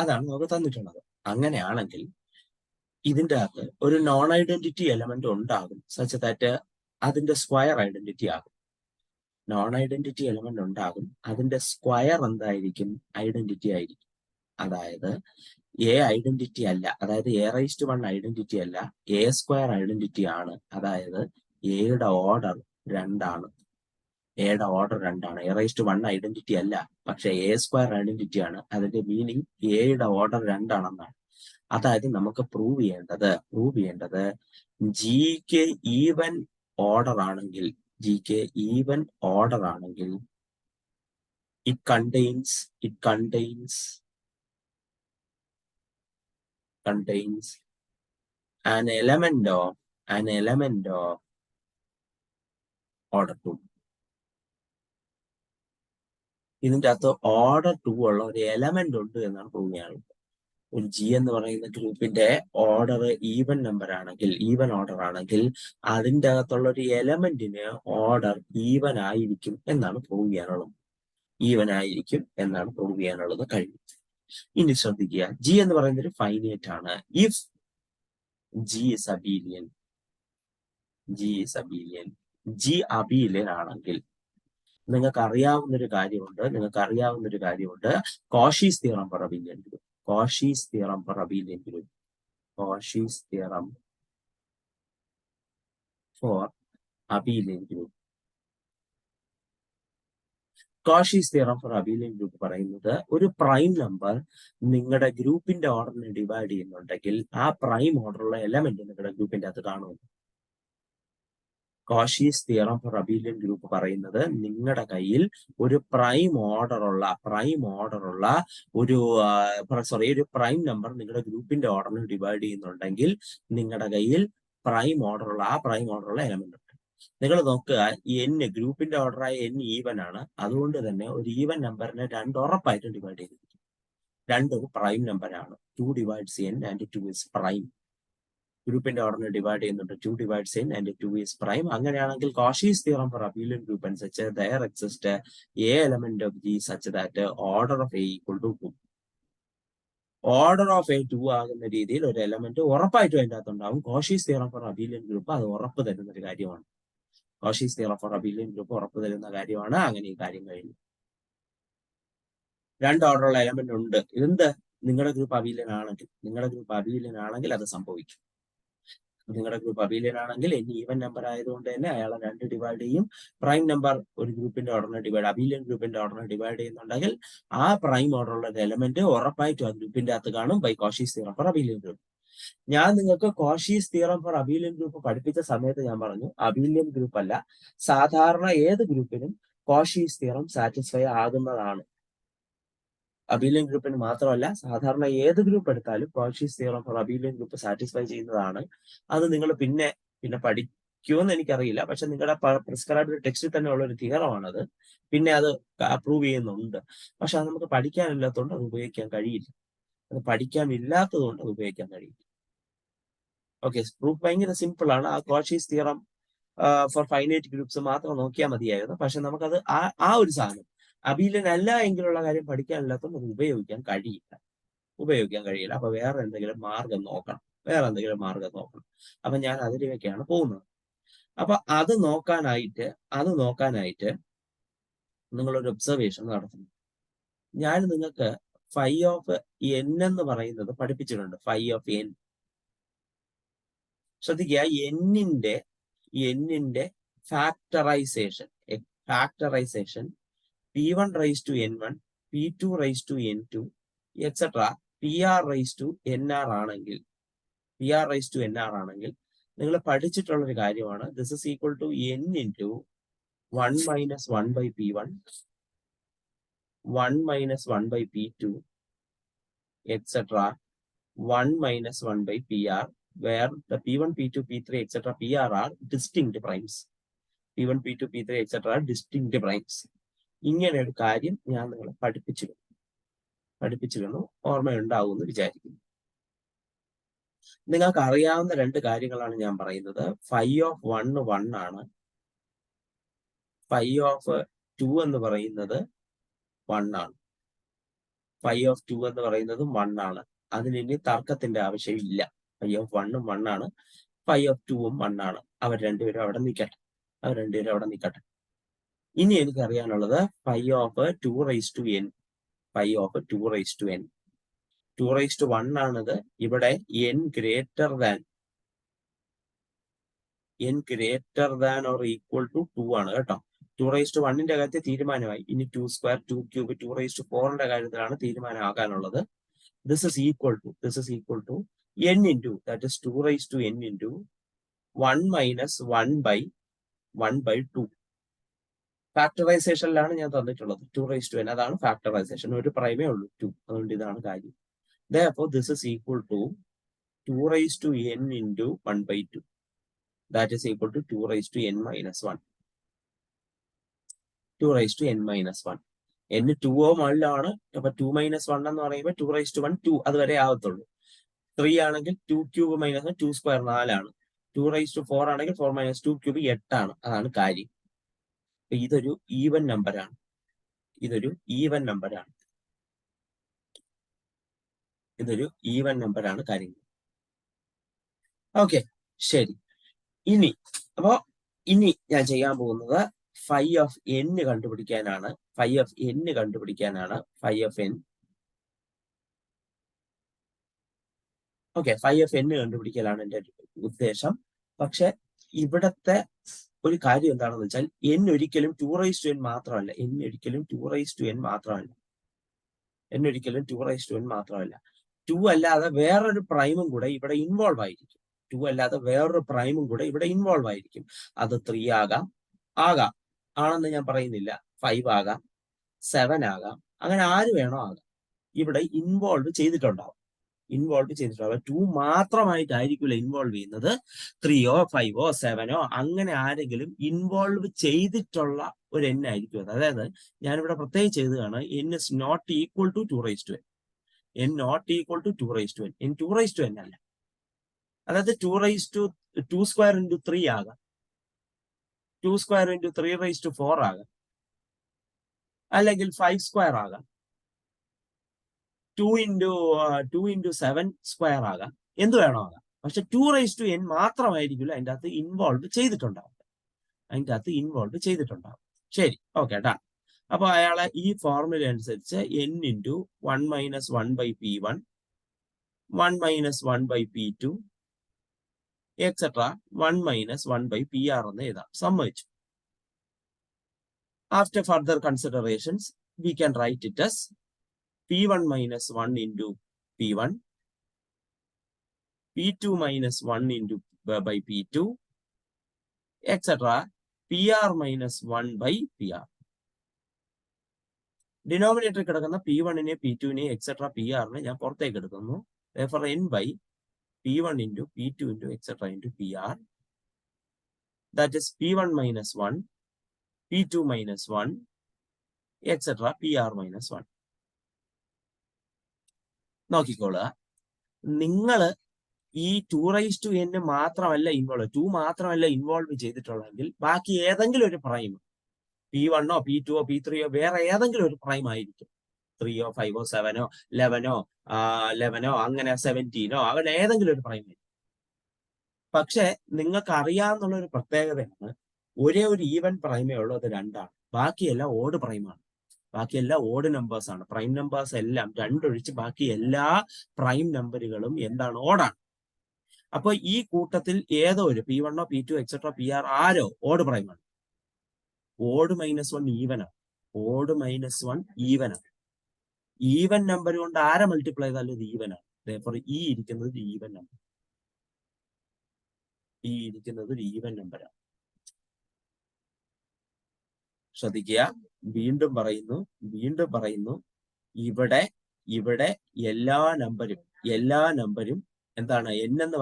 അതാണ് നമുക്ക് തന്നിട്ടുള്ളത്. അങ്ങനെയാണെങ്കിൽ ഇതിൻ്റെ അകത്ത് ഒരു നോൺ ഐഡന്റിറ്റി എലമെന്റ് ഉണ്ടാകും. സച്ച് ദാറ്റ് അതിന്റെ സ്ക്വയർ ഐഡന്റിറ്റി ആകും. അതിന്റെ സ്ക്വയർ എന്തായിരിക്കും? ഐഡന്റിറ്റി ആയിരിക്കും. അതായത് എ ഐഡന്റിറ്റി അല്ല, അതായത് A⁻1 ഐഡന്റിറ്റി അല്ല, എ സ്ക്വയർ ഐഡന്റിറ്റി ആണ്. അതായത് എയുടെ ഓർഡർ 2 ആണ്. A⁻1 ഐഡന്റിറ്റി അല്ല, പക്ഷെ എ സ്ക്വയർ ഐഡന്റിറ്റി ആണ്. അതിന്റെ മീനിങ് എയുടെ ഓർഡർ 2 ആണെന്നാണ്. അതായത് നമുക്ക് പ്രൂവ് ചെയ്യേണ്ടത് ജിക്ക് ഈവൻ ഓർഡർ ആണെങ്കിൽ it contains an element of order 2. ഇതിന്റെ അകത്ത് ഓർഡർ 2 ഉള്ള ഒരു എലമെന്റ് ഉണ്ട് എന്നാണ് പ്രൂവ് ചെയ്യാനുള്ളത്. ഒരു ജി എന്ന് പറയുന്ന ഗ്രൂപ്പിന്റെ ഓർഡർ ഈവൻ ഓർഡർ ആണെങ്കിൽ അതിൻ്റെ അകത്തുള്ള ഒരു എലമെന്റിന് ഓർഡർ ഈവൻ ആയിരിക്കും എന്നാണ് പ്രൂവ് ചെയ്യാനുള്ളത്. കഴിഞ്ഞു. ഇനി ശ്രദ്ധിക്കുക, ജി എന്ന് പറയുന്നത് ഒരു ഫൈനൈറ്റ് ആണ്. If G is Abelian, G Abelian ആണെങ്കിൽ നിങ്ങൾക്ക് അറിയാവുന്നൊരു കാര്യമുണ്ട്, Cauchy's theorem for abelian group. Abelian group. Cauchy's theorem for abelian group പറയുന്നത് ഒരു പ്രൈം നമ്പർ നിങ്ങളുടെ ഗ്രൂപ്പിന്റെ ഓർഡറിനെ ഡിവൈഡ് ചെയ്യുന്നുണ്ടെങ്കിൽ ആ പ്രൈം ഓർഡറുള്ള എലമെന്റ് നിങ്ങളുടെ ഗ്രൂപ്പിന്റെ അകത്ത് കാണുന്നു. Cauchy's theorem for abelian group പറയുന്നത് നിങ്ങളുടെ കയ്യിൽ ഒരു പ്രൈം ഓർഡറുള്ള ഒരു ഒരു പ്രൈം നമ്പർ നിങ്ങളുടെ ഗ്രൂപ്പിന്റെ ഓർഡറിനെ ഡിവൈഡ് ചെയ്യുന്നുണ്ടെങ്കിൽ നിങ്ങളുടെ കയ്യിൽ പ്രൈം ഓർഡറുള്ള എലമെന്റ് ഉണ്ട്. നിങ്ങൾ നോക്കുക, എൻ ഗ്രൂപ്പിന്റെ ഓർഡറായ എൻ ഈവൻ ആണ്. അതുകൊണ്ട് തന്നെ ഒരു ഈവൻ നമ്പറിനെ 2 ഉറപ്പായിട്ടും ഡിവൈഡ് ചെയ്തിരിക്കും. 2 ഒരു പ്രൈം നമ്പറാണ്. 2 divides n and 2 is prime. ഗ്രൂപ്പിന്റെ ഓർഡറിനെ ഡിവൈഡ് ചെയ്യുന്നുണ്ട്. 2 divides n and 2 is prime. അങ്ങനെയാണെങ്കിൽ Cauchy's theorem for abelian group അനുസരിച്ച് there exist a element of G such that order of a equal to 2. Order of a 2 ആകുന്ന രീതിയിൽ ഒരു element ഉറപ്പായിട്ടും അതിൻ്റെ അകത്തുണ്ടാവും. Cauchy's theorem for abelian group അത് ഉറപ്പ് തരുന്ന ഒരു കാര്യമാണ്. Cauchy's theorem for abelian group ഉറപ്പ് തരുന്ന കാര്യമാണ്. അങ്ങനെ ഈ കാര്യം കഴിഞ്ഞു. 2 ഓർഡറുള്ള എലമെന്റ് ഉണ്ട്. എന്ത്? നിങ്ങളുടെ ഗ്രൂപ്പ് അബീലിയൻ ആണെങ്കിൽ അത് സംഭവിക്കും. നിങ്ങളുടെ ഗ്രൂപ്പ് അബീലിയൻ ആണെങ്കിൽ എൻ ഈവൻ നമ്പർ ആയതുകൊണ്ട് തന്നെ അയാളെ 2 ഡിവൈഡ് ചെയ്യും. പ്രൈം നമ്പർ ഒരു ഗ്രൂപ്പിന്റെ ഓർഡറിനെ അബീലിയൻ ഗ്രൂപ്പിന്റെ ഓർഡറിനെ ഡിവൈഡ് ചെയ്യുന്നുണ്ടെങ്കിൽ ആ പ്രൈം ഓർഡറുള്ള എലമെന്റ് ഉറപ്പായിട്ടും ആ ഗ്രൂപ്പിന്റെ അകത്ത് കാണും by Cauchy's theorem for abelian group. ഞാൻ നിങ്ങൾക്ക് Cauchy's theorem for abelian group പഠിപ്പിച്ച സമയത്ത് ഞാൻ പറഞ്ഞു, അബീലിയൻ ഗ്രൂപ്പ് അല്ല, സാധാരണ ഏത് ഗ്രൂപ്പിനും കോഷീസ് തിയറം സാറ്റിസ്ഫൈ ആകുന്നതാണ്. അബീലിയൻ ഗ്രൂപ്പിന് മാത്രമല്ല, സാധാരണ ഏത് ഗ്രൂപ്പ് എടുത്താലും Cauchy's theorem for abelian group satisfy ചെയ്യുന്നതാണ്. അത് നിങ്ങൾ പിന്നെ പഠിക്കുമെന്ന് എനിക്കറിയില്ല. പക്ഷെ നിങ്ങളുടെ പ്രിസ്ക്രൈബ്ഡ് ടെക്സ്റ്റിൽ തന്നെ ഉള്ള ഒരു തിയറമാണത്. പിന്നെ അത് അപ്രൂവ് ചെയ്യുന്നുണ്ട്. പക്ഷെ അത് നമുക്ക് പഠിക്കാനില്ലാത്തതുകൊണ്ട് അത് ഉപയോഗിക്കാൻ കഴിയില്ല. അത് പഠിക്കാനില്ലാത്തതുകൊണ്ട് അത് ഉപയോഗിക്കാൻ കഴിയില്ല. ഓക്കെ, പ്രൂഫ് ഭയങ്കര സിമ്പിൾ ആണ്. ആ Cauchy's theorem four finite groups മാത്രം നോക്കിയാൽ മതിയായിരുന്നു. പക്ഷെ നമുക്കത് ആ ഒരു സാധനം അബീലിയൻ അല്ല എങ്കിലുള്ള കാര്യം പഠിക്കാനില്ലാത്തതുകൊണ്ട് അത് ഉപയോഗിക്കാൻ കഴിയില്ല. അപ്പൊ വേറെ എന്തെങ്കിലും മാർഗം നോക്കണം. അപ്പൊ ഞാൻ അതിലേക്കാണ് പോകുന്നത്. അപ്പൊ അത് നോക്കാനായിട്ട് നിങ്ങളൊരു ഒബ്സർവേഷൻ നടത്തുന്നു. ഞാൻ നിങ്ങൾക്ക് ഫൈ ഓഫ് എൻ എന്ന് പറയുന്നത് പഠിപ്പിച്ചിട്ടുണ്ട്. ഫൈ ഓഫ് എൻ ശ്രദ്ധിക്കുക. എന്നിന്റെ factorisation P1 raised to N1, P2 raised to N2, etc. PR raised to NR ആണെങ്കിൽ നിങ്ങൾ പഠിച്ചിട്ടുള്ള ഒരു കാര്യമാണ്. This is equal to N into 1 minus 1 by P1, 1 minus 1 by P2, etc. 1 minus 1 by PR, where the P1, P2, P3, etc. PR are distinct primes. P1, P2, P3, etc. are distinct primes. ഇങ്ങനെ ഒരു കാര്യം ഞാൻ നിങ്ങളെ പഠിപ്പിച്ചിരുന്നു. ഓർമ്മയുണ്ടാവുമെന്ന് വിചാരിക്കുന്നു. നിങ്ങൾക്ക് അറിയാവുന്ന 2 കാര്യങ്ങളാണ് ഞാൻ പറയുന്നത്. ഫൈ ഓഫ് 1 1 ആണ്. ഫൈ ഓഫ് 2 എന്ന് പറയുന്നത് 1 ആണ്. ഫൈ ഓഫ് 2 എന്ന് പറയുന്നത് 1 ആണ്. അതിനി തർക്കത്തിന്റെ ആവശ്യമില്ല. ഫൈ ഓഫ് 1 1 ആണ്. ഫൈ ഓഫ് 2 1 ആണ്. അവർ രണ്ടുപേരും അവിടെ നിൽക്കട്ടെ. ഇനി എനിക്ക് അറിയാനുള്ളത് phi of 2 raise to N. 2 raise to 1 ആണിത്. ഇവിടെ n greater than or equal to 2 ആണ് കേട്ടോ. 2 റൈസ് ടു 1ന്റെ കാര്യത്തിൽ തീരുമാനമായി. ഇനി 2 സ്ക്വയർ, 2 ക്യൂബ്, 2 റൈസ് ടു 4ന്റെ കാര്യത്തിലാണ് തീരുമാനമാകാനുള്ളത്. This is equal to n into, that is 2 raise to n into 1 minus 1 by 2. ഫാക്ടറൈസേഷനിലാണ് ഞാൻ തന്നിട്ടുള്ളത്. 2 റൈസ് ടു n അതാണ് ഫാക്ടറൈസേഷൻ. ഒരു പ്രൈമേ ഉള്ളൂ 2. അതുകൊണ്ട് ഇതാണ് കാര്യം. Therefore, this is equal to 2 raised to n into 1 by 2. That is equal to 2 raised to n minus 1. 2 raised to n minus 1. n 2 ആണ്. അപ്പൊ 2 minus 1 എന്ന് പറയുമ്പോൾ 2 raised to 1 2 അതുവരെ ആവത്തുള്ളൂ. 3 ആണെങ്കിൽ 2 ക്യൂബ് മൈനസ് 2 സ്ക്വയർ 4 ആണ്. 2 raised to 4 ആണെങ്കിൽ 4 minus 2 cube 8 ആണ്. അതാണ് കാര്യം. ഇതൊരു ഈവൻ നമ്പറാണ്. കാര്യങ്ങൾ. ഓക്കെ, ശരി. ഇനി ഞാൻ ചെയ്യാൻ പോകുന്നത് ഫൈ ഓഫ് n കണ്ടുപിടിക്കാനാണ്. Phi of n. Okay, phi of n കണ്ടുപിടിക്കലാണ് എൻ്റെ ഉദ്ദേശം. പക്ഷെ ഇവിടത്തെ ഒരു കാര്യം എന്താണെന്ന് വെച്ചാൽ n ഒരിക്കലും 2n മാത്രമല്ല. n ഒരിക്കലും 2n മാത്രമല്ല. n ഒരിക്കലും 2n മാത്രമല്ല. 2 അല്ലാതെ വേറൊരു പ്രൈമും കൂടെ ഇവിടെ ഇൻവോൾവ് ആയിരിക്കും. 2 അല്ലാതെ വേറൊരു പ്രൈമും കൂടെ ഇവിടെ ഇൻവോൾവ് ആയിരിക്കും. അത് 3 ആകാം, ആണെന്ന് ഞാൻ പറയുന്നില്ല. 5 ആകാം, 7 ആകാം, അങ്ങനെ ആര് വേണോ ആകാം. ഇവിടെ ഇൻവോൾവ് ചെയ്തിട്ടുണ്ടാവും. 2 മാത്രമായിട്ടായിരിക്കില്ല ഇൻവോൾവ് ചെയ്യുന്നത്. 3ഓ 5ഓ 7ഓ അങ്ങനെ ആരെങ്കിലും ഇൻവോൾവ് ചെയ്തിട്ടുള്ള ഒരു n ആയിരിക്കും അത്. അതായത് ഞാനിവിടെ പ്രത്യേകിച്ച് എഴുതുകയാണ് n is not equal to 2n. n not equal to 2n. n 2n അല്ല. അതായത് 2 സ്ക്വയർ ഇൻറ്റു 3 ആകാം, 2 സ്ക്വയർ ഇൻറ്റു 3/4 ആകാം, അല്ലെങ്കിൽ 5 സ്ക്വയർ ആകാം, 2 ഇൻറ്റു 7 സ്ക്വയർ ആകാം, എന്ത് വേണോ ആകാം. പക്ഷെ 2n മാത്രമായിരിക്കില്ല അതിൻ്റെ അകത്ത് ഇൻവോൾവ് ചെയ്തിട്ടുണ്ടാവും. ശരി, ഓക്കെ, ഡൺ. അപ്പൊ അയാളെ ഈ ഫോർമുല അനുസരിച്ച് n into 1 minus 1/p1, 1 minus 1/p2, etcetera 1 minus 1/pr എന്ന് എഴുതാം. സമ്മതിച്ചു. After further considerations we can write it as p1 minus 1 into p1, p2 minus 1 into by p2, etc. pr minus 1 by pr. Denominator കിടക്കുന്ന p1നെ p2നെ etcetera pr-നെ ഞാൻ പുറത്തേക്ക് എടുക്കുന്നു. therefore n by p1 into p2 into etc. into pr, that is p1 minus 1, p2 minus 1, etc. pr minus 1. നോക്കിക്കോളുക, നിങ്ങൾ ഈ 2n മാത്രമല്ല 2 മാത്രമല്ല involve ചെയ്തിട്ടുള്ളതെങ്കിൽ ബാക്കി ഏതെങ്കിലും ഒരു പ്രൈം p1ഓ p2ഓ p3ഓ വേറെ ഏതെങ്കിലും ഒരു പ്രൈം ആയിരിക്കും. 3ഓ 5ഓ 7ഓ 11ഓ അങ്ങനെ 17ഓ അങ്ങനെ ഏതെങ്കിലും ഒരു പ്രൈം ആയിരിക്കും. പക്ഷെ നിങ്ങൾക്ക് അറിയാവുന്ന ഒരു പ്രത്യേകതയാണ്, ഒരേ ഒരു ഈവൻ പ്രൈമേ ഉള്ളൂ, അത് 2ആണ്. ബാക്കിയെല്ലാം ഓഡ് പ്രൈമാണ്. ബാക്കിയെല്ലാം ഓഡ് നമ്പേഴ്സ് ആണ്. പ്രൈം നമ്പേഴ്സ് എല്ലാം 2 ഒഴിച്ച് ബാക്കി എല്ലാ പ്രൈം നമ്പറുകളും എന്താണ്? ഓടാണ്. അപ്പൊ ഈ കൂട്ടത്തിൽ ഏതോ ഒരു p1ഓ p2 എക്സെട്ര pr ആരോ ഓഡ് പ്രൈമാണ്. ഓഡ് -1 ഈവനാണ്. ഓഡ് -1 ഈവനാണ്. ഈവൻ നമ്പർ കൊണ്ട് ആരെ മൾട്ടിപ്ലൈ ചെയ്താലും ഇത് ഈവനാണ്. ഈ ഇരിക്കുന്നത് ഒരു ഈവൻ നമ്പർ. ഈ ഇരിക്കുന്നത് ഒരു ഈവൻ നമ്പറാണ്. ശ്രദ്ധിക്കുക, വീണ്ടും പറയുന്നു, ഇവിടെ എല്ലാ നമ്പരും എന്താണ്? n എന്ന്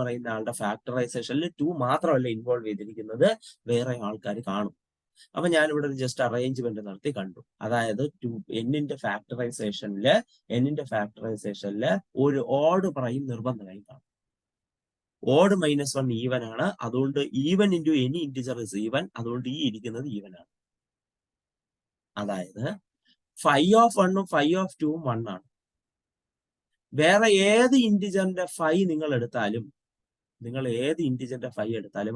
പറയുന്ന ആളുടെ ഫാക്ടറൈസേഷനിൽ 2 മാത്രമല്ല ഇൻവോൾവ് ചെയ്തിരിക്കുന്നത്, വേറെ ആൾക്കാർ കാണും. അപ്പൊ ഞാനിവിടെ ഒരു ജസ്റ്റ് അറേഞ്ച്മെന്റ് നടത്തി കണ്ടു. അതായത് എന്നിന്റെ ഫാക്ടറൈസേഷനില് ഒരു ഓഡ് പ്രൈം നിർബന്ധമായി കാണും. ഓഡ് -1 ഈവൻ ആണ്. അതുകൊണ്ട് even into any integer is even. അതുകൊണ്ട് ഈ ഇരിക്കുന്നത് ഈവൻ ആണ്. അതായത് 5/1 5/2 1 ആണ്. വേറെ ഏത് ഇന്റിജറിന്റെ 5 നിങ്ങൾ എടുത്താലും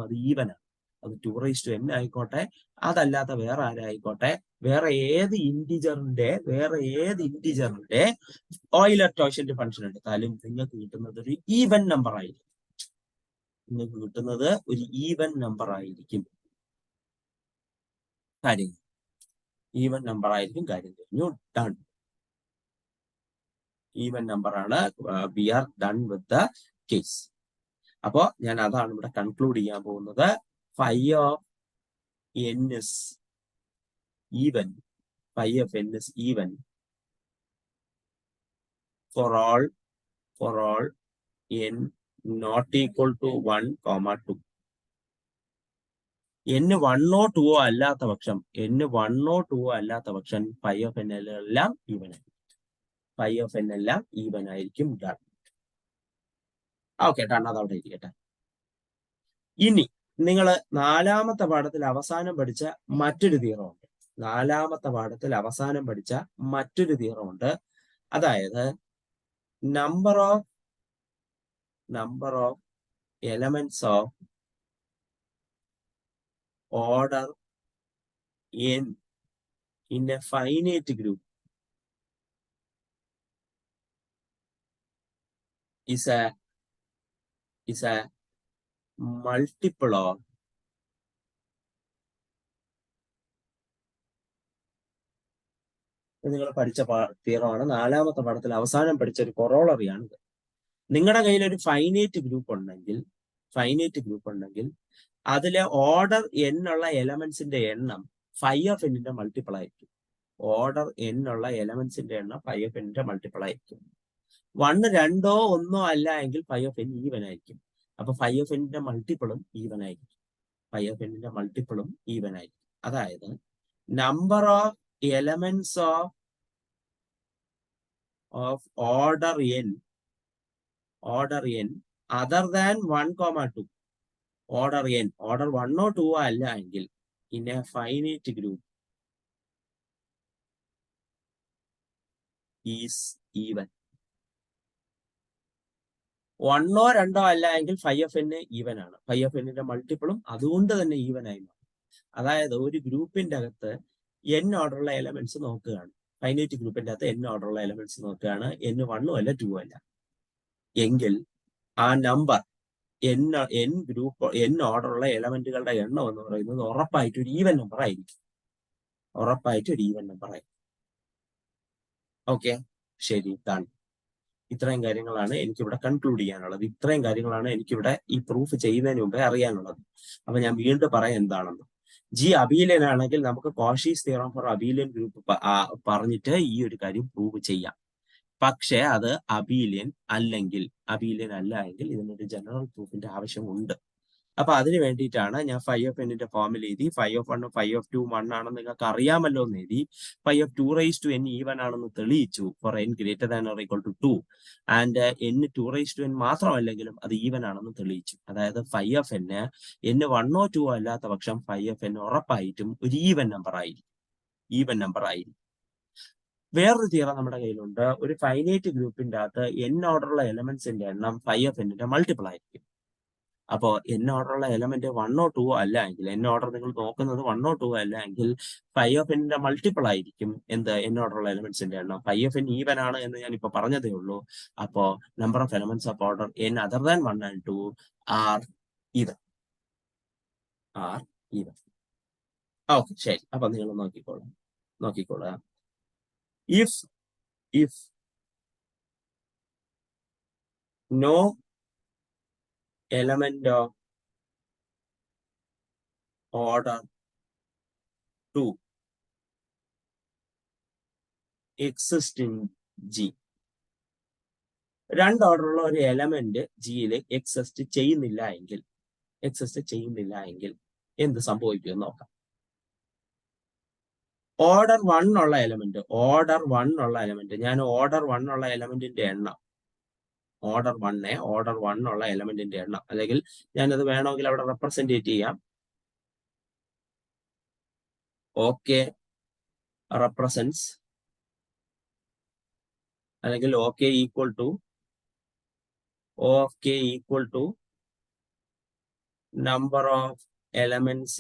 അത് ഈവൻ ആണ്. അത് 2n ആയിക്കോട്ടെ, അതല്ലാത്ത വേറെ ആരായിക്കോട്ടെ, വേറെ ഏത് ഇന്റിജറിന്റെ ഓയിലർ കോഷ്യന്റ് ഫംഗ്ഷൻ എടുത്താലും നിങ്ങൾക്ക് കിട്ടുന്നത് ഒരു ഈവൻ നമ്പർ ആയിരിക്കും. കാര്യം കഴിഞ്ഞു. ഡൺ. ഈവൻ നമ്പർ ആണ്. We are done with the case. അപ്പോ ഞാൻ അതാണ് ഇവിടെ കൺക്ലൂഡ് ചെയ്യാൻ പോകുന്നത്. phi of n is even for all n not equal to 1, 2. n 1ഓ 2ഓ അല്ലാത്ത പക്ഷം phi of n എല്ലാം ഈവൻ ആയിരിക്കും. ഡൺ. Okay, done. അതവിടെ ഇരിക്കട്ടെ. ഇനി നിങ്ങൾ നാലാമത്തെ പാഠത്തിൽ അവസാനം പഠിച്ച മറ്റൊരു തിയറം ഉണ്ട്. അതായത് number of elements of order n in a finite group is a multiple of നിങ്ങൾ പഠിച്ച തിയറമാണ്. 4ാമത്തെ പാഠത്തിൽ അവസാനം പഠിച്ച ഒരു കൊറോളറിയാണിത്. നിങ്ങളുടെ കയ്യിൽ ഒരു ഫൈനൈറ്റ് ഗ്രൂപ്പ് ഉണ്ടെങ്കിൽ അതിലെ ഓർഡർ n ഉള്ള എലമെന്റ്സിന്റെ എണ്ണം φn മൾട്ടിപ്പിൾ ആയിരിക്കും. ഓർഡർ n ഉള്ള എലമെന്റ്സിന്റെ എണ്ണം φn മൾട്ടിപ്പിൾ ആയിരിക്കും. 1 2 1 അല്ല എങ്കിൽ φn ഈവൻ ആയിരിക്കും. അപ്പൊ φn മൾട്ടിപ്പിളും ഈവൻ ആയിരിക്കും. അതായത് number of elements of order n other than 1, 2, order 1 or 2 അല്ല എങ്കിൽ in A finite group is even. 1 or 2 അല്ല എങ്കിൽ φn ഈവൻ ആണ്. φn മൾട്ടിപ്പിളും അതുകൊണ്ട് തന്നെ ഈവൻ ആയി മാറും. അതായത് ഒരു ഗ്രൂപ്പിന്റെ അകത്ത് n ഓർഡറുള്ള എലമെന്റ്സ് നോക്കുകയാണ്. ഫൈനൈറ്റ് ഗ്രൂപ്പിന്റെ അകത്ത് n ഓർഡറുള്ള എലമെന്റ്സ് നോക്കുകയാണ്. n 1 അല്ല 2 അല്ല എങ്കിൽ ആ നമ്പർ n ഗ്രൂപ്പ് n ഓർഡറുള്ള എലമെന്റുകളുടെ എണ്ണം എന്ന് പറയുന്നത് ഉറപ്പായിട്ട് ഒരു ഈവൻ നമ്പർ ആയിരിക്കും. ഓക്കെ, ശരി. ഇത്രയും കാര്യങ്ങളാണ് എനിക്കിവിടെ കൺക്ലൂഡ് ചെയ്യാനുള്ളത്. ഇത്രയും കാര്യങ്ങളാണ് എനിക്കിവിടെ ഈ പ്രൂഫ് ചെയ്യുന്നതിന് മുമ്പേ അറിയാനുള്ളത്. അപ്പൊ ഞാൻ വീണ്ടും പറയാം എന്താണെന്ന്. ജി അബീലിയൻ ആണെങ്കിൽ നമുക്ക് Cauchy's theorem for abelian group പറഞ്ഞിട്ട് ഈ ഒരു കാര്യം പ്രൂവ് ചെയ്യാം. പക്ഷെ അത് അബീലിയൻ അല്ല എങ്കിൽ ഇതിനൊരു ജനറൽ പ്രൂഫിന്റെ ആവശ്യമുണ്ട്. അപ്പൊ അതിന് വേണ്ടിയിട്ടാണ് ഞാൻ φn ഫോമിൽ എഴുതി. φ1 φ2 1 ആണെന്ന് നിങ്ങൾക്ക് അറിയാമല്ലോ എന്ന് എഴുതി. φ2n ഈവൻ ആണെന്ന് തെളിയിച്ചു for n greater than or equal to 2 and n 2n മാത്രമല്ലെങ്കിലും അത് ഈവൻ ആണെന്ന് തെളിയിച്ചു. അതായത് φn n 1 or 2 അല്ലാത്ത പക്ഷം φn ഉറപ്പായിട്ടും ഒരു ഈവൻ നമ്പർ ആയിരിക്കും. വേറൊരു തിയറം നമ്മുടെ കയ്യിലുണ്ട്. ഒരു ഫൈനൈറ്റ് ഗ്രൂപ്പിന്റെ അകത്ത് n ഓർഡറുള്ള എലമെന്റ്സിന്റെ എണ്ണം φn മൾട്ടിപ്പിൾ ആയിരിക്കും. അപ്പോ n ഓർഡറുള്ള എലമെന്റ് 1 or 2 അല്ല എങ്കിൽ, n ഓർഡർ നിങ്ങൾ നോക്കുന്നത് 1 or 2 അല്ല എങ്കിൽ φn മൾട്ടിപ്പിൾ ആയിരിക്കും എന്ത് n ഓർഡറുള്ള എലമെന്റ്സിന്റെ എണ്ണം. φn ഈവൻ ആണ് എന്ന് ഞാൻ ഇപ്പൊ പറഞ്ഞതേ ഉള്ളൂ. അപ്പോ number of elements of order n other than 1 and 2 R even. Okay, ശരി. അപ്പൊ നിങ്ങൾ നോക്കിക്കോളാം. if no element of order 2 exists in G, രണ്ട് ഓർഡറുള്ള ഒരു എലമെന്റ് ജിയിൽ എക്സിസ്റ്റ് ചെയ്യുന്നില്ല എങ്കിൽ എന്ത് സംഭവിക്കുമെന്ന് നോക്കാം. ഓർഡർ 1 ഉള്ള എലമെന്റ് ഞാൻ ഓർഡർ 1 ഉള്ള എലമെന്റിന്റെ എണ്ണം ഓർഡർ 1 ഉള്ള എലമെന്റിന്റെ എണ്ണം, അല്ലെങ്കിൽ ഞാനത് വേണമെങ്കിൽ അവിടെ റെപ്രസെന്റേറ്റ് ചെയ്യാം. ഓക്കെ റെപ്രസെന്റ്സ്, അല്ലെങ്കിൽ okay equal to number of elements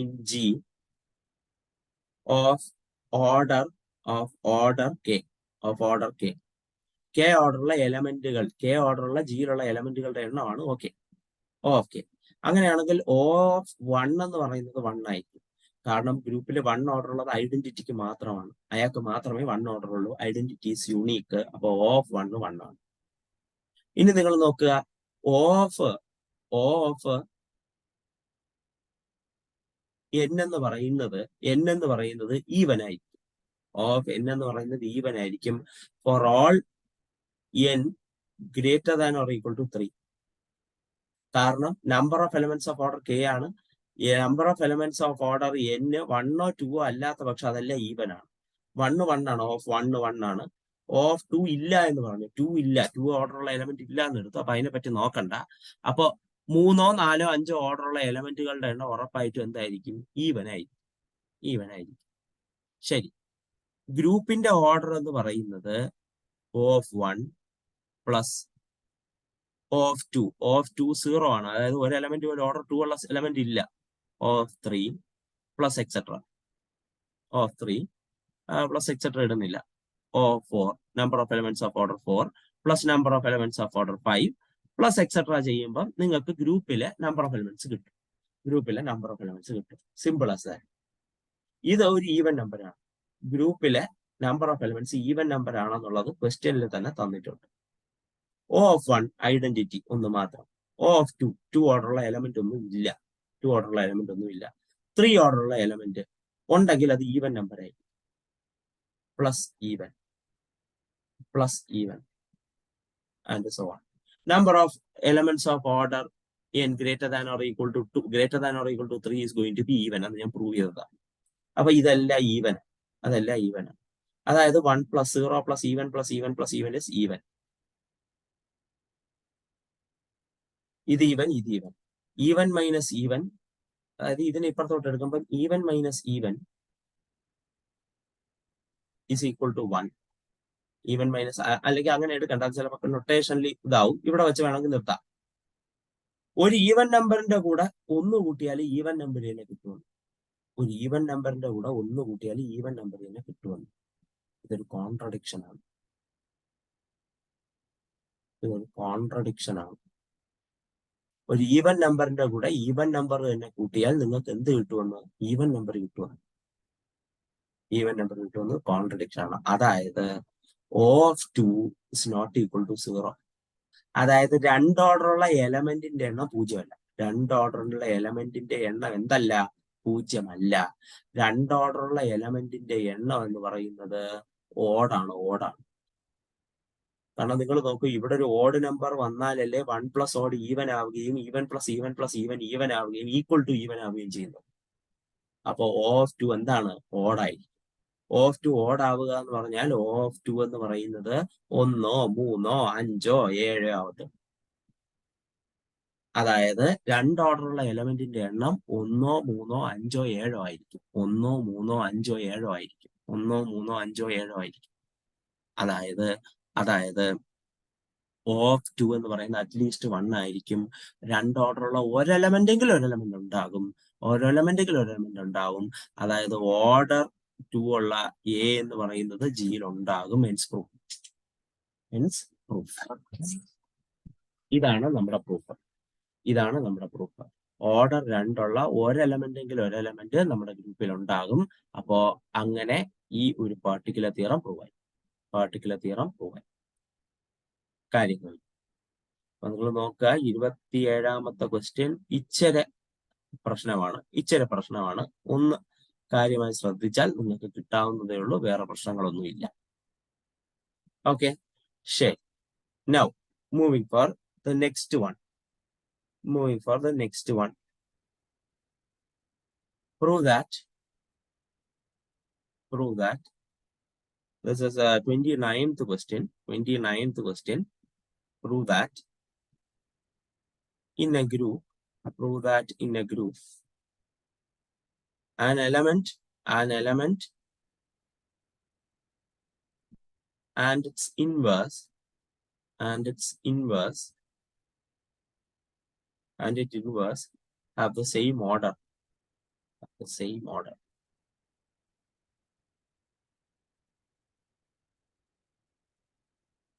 in G of order k. k ഓർഡറുള്ള എലമെന്റുകൾ, ജിയിലുള്ള എലമെന്റുകളുടെ എണ്ണമാണ് ഓക്കെ. അങ്ങനെയാണെങ്കിൽ O(1) എന്ന് പറയുന്നത് 1 ആയിരിക്കും. കാരണം ഗ്രൂപ്പിൽ 1 ഓർഡർ ഉള്ളത് ഐഡന്റിറ്റിക്ക് മാത്രമാണ്. അയാൾക്ക് മാത്രമേ 1 ഓർഡർ ഉള്ളൂ. Identity is unique. അപ്പോൾ O(1) 1 ആണ്. ഇനി നിങ്ങൾ നോക്കുക, O of n എന്ന് പറയുന്നത് ഈവൻ ആയിരിക്കും. For all n greater than or equal to 3. കാരണം number of elements of order k ആണ്. Number of elements of order n 1 or 2 അല്ലാത്ത പക്ഷം അതെല്ലാം ഈവൻ ആണ്. 1 1 ആണ്. O(1) 1 ആണ്. O(2) ഇല്ല എന്ന് പറഞ്ഞു. 2 ഇല്ല, 2 ഓർഡറുള്ള എലമെന്റ് ഇല്ല എന്ന് എടുത്തു. അപ്പൊ അതിനെ പറ്റി നോക്കണ്ട. അപ്പൊ 3, 4, 5 ഓർഡറുള്ള എലമെന്റുകളുടെ എണ്ണം ഉറപ്പായിട്ടും എന്തായിരിക്കും? ഈവൻ ആയിരിക്കും. ശരി, ഗ്രൂപ്പിന്റെ ഓർഡർ എന്ന് പറയുന്നത് O(1) പ്ലസ് O(2). O(2) 0 ആണ്. അതായത് ഒരു എലമെന്റ് ഒരു ഓർഡർ 2 ഉള്ള എലമെന്റ് ഇല്ല. O(3) plus etcetera. Plus etcetera ഇടുന്നില്ല. O(4) number of elements of order 4 plus number of elements of order 5 plus etcetera ചെയ്യുമ്പോൾ നിങ്ങൾക്ക് ഗ്രൂപ്പിലെ നമ്പർ ഓഫ് എലമെന്റ്സ് കിട്ടും. Simple as that. ഇത് ഒരു ഈവൻ നമ്പറാണ്. ഗ്രൂപ്പിലെ number of elements even number ആണെന്നുള്ളത് ക്വസ്റ്റ്യനിൽ തന്നെ തന്നിട്ടുണ്ട്. O of 1 ഐഡന്റിറ്റി ഒന്ന് മാത്രം. O of 2 ഓർഡറുള്ള എലമെന്റ് ഒന്നും ഇല്ല. 2 ഓർഡറുള്ള എലമെന്റ് ഒന്നും ഇല്ല. 3 ഓർഡറുള്ള എലമെന്റ് ഉണ്ടെങ്കിൽ അത് ഈവൻ നമ്പർ ആയിരിക്കും. Plus even and so on. Number of elements of order n greater than or equal to 2 greater than or equal to 3 is going to be even എന്ന് ഞാൻ prove ചെയ്തതാണ്. അപ്പൊ ഇതെല്ലാം ഈവൻ, അതെല്ലാം even. അതായത് 1 + 0 + even + even + even is even. ഇത് even, ഇത് even. Even minus even, അതായത് ഇതിനെ ഇപ്പുറത്തോട്ട് എടുക്കുമ്പോൾ even minus even is equal to 1. Even minus, അല്ലെങ്കിൽ അങ്ങനെ എടുക്കണ്ട, ചിലപ്പോൾ നൊട്ടേഷനിൽ ഇതാവും. ഇവിടെ വെച്ച് വേണമെങ്കിൽ നിർത്താം. ഒരു ഈവൻ നമ്പറിന്റെ കൂടെ ഒന്ന് കൂട്ടിയാൽ ഈവൻ നമ്പർ തന്നെ കിട്ടുമെന്ന്. ഒരു ഈവൻ നമ്പറിന്റെ കൂടെ ഒന്ന് കൂട്ടിയാൽ ഈവൻ നമ്പർ തന്നെ കിട്ടുമെന്ന്. ഇതൊരു കോൺട്രഡിക്ഷൻ ആണ്. ഇതൊരു കോൺട്രഡിക്ഷൻ ആണ്. ഒരു ഈവൻ നമ്പറിന്റെ കൂടെ ഈവൻ നമ്പർ തന്നെ കൂട്ടിയാൽ നിങ്ങൾക്ക് എന്ത് കിട്ടുമെന്ന്? ഈവൻ നമ്പർ കിട്ടുമെന്ന്. ഈവൻ നമ്പർ കിട്ടുമെന്ന് കോൺട്രഡിക്ഷൻ ആണ്. അതായത് O of 2 is not equal to 0. അതായത് 2 ഓർഡറുള്ള എലമെന്റിന്റെ എണ്ണം 0 അല്ല. 2 ഓർഡറുള്ള എലമെന്റിന്റെ എണ്ണം എന്തല്ല? 0 അല്ല. 2 ഓർഡറുള്ള എലമെന്റിന്റെ എണ്ണം എന്ന് പറയുന്നത് ഓഡാണ്. കാരണം നിങ്ങൾ നോക്കൂ, ഇവിടെ ഒരു ഓഡ് നമ്പർ വന്നാലല്ലേ 1 + ഓഡ് ഈവൻ ആവുകയും ഈവൻ + ഈവൻ + ഈവൻ ഈവൻ ആവുകയും ഈക്വൽ ടു ഈവൻ ആവുകയും ചെയ്യുന്നത്. അപ്പൊ O of 2 എന്താണ്? ഓഡായിരിക്കും. O of 2 ഓഡ് ആവുക എന്ന് പറഞ്ഞാൽ O of 2 എന്ന് പറയുന്നത് 1, 3, 5, 7 ആവട്ടെ. അതായത് 2 ഓർഡറുള്ള എലമെന്റിന്റെ എണ്ണം 1, 3, 5, 7 ആയിരിക്കും. 1, 3, 5, 7 ആയിരിക്കും. 1, 3, 5, 7 ആയിരിക്കും. അതായത് O of 2 എന്ന് പറയുന്നത് അറ്റ്ലീസ്റ്റ് 1 ആയിരിക്കും. 2 ഓർഡറുള്ള ഒരു എലമെന്റ് ഉണ്ടാകും. അതായത് ഓർഡർ 2 ഉള്ള A എന്ന് പറയുന്നത് ജിയിൽ ഉണ്ടാകും. Hence proof. ഇതാണ് നമ്മുടെ പ്രൂഫ്. ഓർഡർ 2 ഉള്ള ഒരു എലമെന്റ് നമ്മുടെ ഗ്രൂപ്പിൽ ഉണ്ടാകും. അപ്പോ അങ്ങനെ ഈ ഒരു പാർട്ടിക്കുലർ തിയറം പ്രൂവ് ആയി. കാര്യങ്ങൾ അപ്പൊ നിങ്ങൾ നോക്കുക, 27ാമത്തെ ക്വസ്റ്റ്യൻ ഇച്ചിരി പ്രശ്നമാണ്. ഒന്ന് കാര്യമായി ശ്രദ്ധിച്ചാൽ നിങ്ങൾക്ക് കിട്ടാവുന്നതേ ഉള്ളൂ. വേറെ പ്രശ്നങ്ങളൊന്നുമില്ല. ഓക്കെ, ശരി. Now moving for the next one. Prove that this is a 29th question. Prove that in a group an element and its inverse have the same order.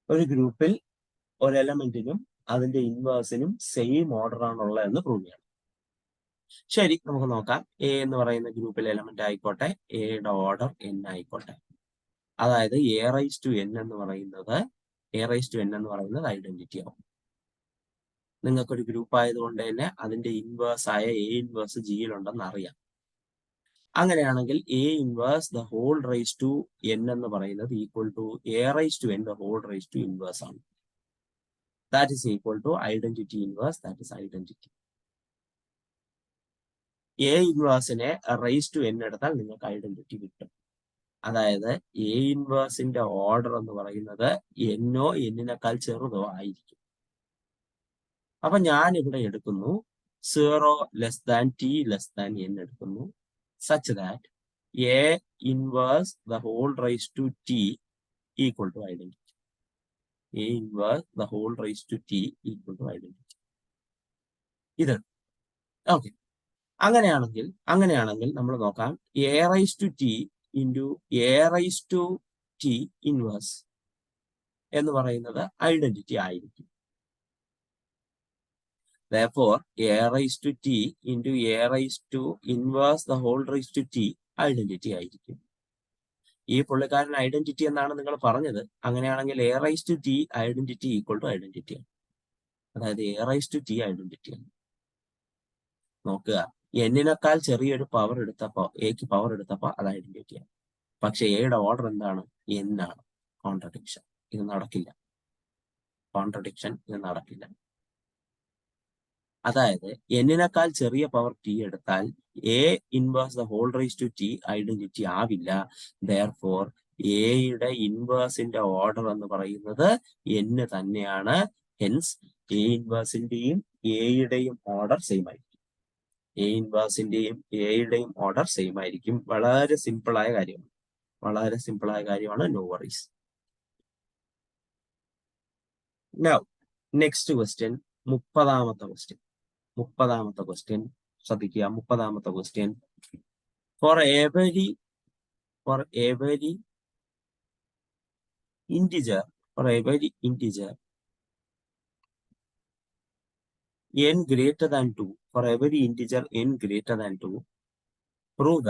ഒരു ഗ്രൂപ്പിൽ ഒരു എലമെന്റിനും അതിന്റെ ഇൻവേഴ്സിനും സെയിം ഓർഡർ ആണുള്ളതെന്ന് പ്രൂവ് ചെയ്യണം. ശരി, നമുക്ക് നോക്കാം. A എന്ന് പറയുന്ന ഗ്രൂപ്പിൽ എലമെന്റ് ആയിക്കോട്ടെ, എയുടെ ഓർഡർ n ആയിക്കോട്ടെ. അതായത് A⁻n എന്ന് പറയുന്നത് ഐഡന്റിറ്റി ആവും. നിങ്ങൾക്കൊരു ഗ്രൂപ്പ് ആയതുകൊണ്ട് തന്നെ അതിന്റെ ഇൻവേഴ്സ് ആയ A ഇൻവേഴ്സ് ജിയിലുണ്ടെന്ന് അറിയാം. അങ്ങനെയാണെങ്കിൽ A inverse the whole raise to n എന്ന് പറയുന്നത് equal to A⁻n the whole raise to inverse ആണ്. That is equal to identity inverse. That is identity. A ഇൻവേഴ്സിനെ റൈസ് ടു n എടുത്താൽ നിങ്ങൾക്ക് identity കിട്ടും. അതായത് A ഇൻവേഴ്സിന്റെ ഓർഡർ എന്ന് പറയുന്നത് എന്നോ എന്നിനേക്കാൾ ചെറുതോ ആയിരിക്കും. അപ്പൊ ഞാൻ ഇവിടെ എടുക്കുന്നു 0 less than t less than n എടുക്കുന്നു, such that A inverse the whole raised to t equal to identity. A inverse the whole raised to t equal to identity. ഇത് ഓക്കെ. അങ്ങനെയാണെങ്കിൽ നമ്മൾ നോക്കാം, A⁻t into A⁻t ഇൻവേഴ്സ് എന്ന് പറയുന്നത് identity ആയിരിക്കും. Therefore, A⁻t into A⁻ inverse the whole raised to t identity ആയിരിക്കും. ഈ പുള്ളിക്കാരൻ ഐഡന്റിറ്റി എന്നാണ് നിങ്ങൾ പറഞ്ഞത്. അങ്ങനെയാണെങ്കിൽ a raise to t identity equal to identity ആണ്. അതായത് a raise to t identity ആണ്. നോക്കുക, എന്നിനേക്കാൾ ചെറിയൊരു പവർ എടുത്തപ്പോ എക്ക് പവർ എടുത്തപ്പോ അത് ഐഡന്റിറ്റിയാണ്. പക്ഷെ എയുടെ ഓർഡർ എന്താണ്? എൻ ആണ്. കോൺട്രഡിക്ഷൻ. ഇത് നടക്കില്ല. കോൺട്രഡിക്ഷൻ ഇത് നടക്കില്ല. അതായത് എന്നിനേക്കാൾ ചെറിയ പവർ ടി എടുത്താൽ a inverse the whole raise to t identity ആവില്ല. ദെയർഫോർ എയുടെ ഇൻവേഴ്സിന്റെ ഓർഡർ എന്ന് പറയുന്നത് n തന്നെയാണ്. ഹെൻസ് എ ഇൻവേഴ്സിന്റെയും എയുടെയും ഓർഡർ സെയിം ആയിരിക്കും. എ ഇൻവേഴ്സിന്റെയും എയുടെയും ഓർഡർ സെയിം ആയിരിക്കും. വളരെ സിമ്പിളായ കാര്യമാണ്. വളരെ സിമ്പിളായ കാര്യമാണ്. No worries. Now next question, 30ാമത്തെ ക്വസ്റ്റ്യൻ. 30ാമത്തെ ക്വസ്റ്റ്യൻ ശ്രദ്ധിക്കുക. 30ാമത്തെ question, for every integer n greater than 2, for every integer n greater than 2, prove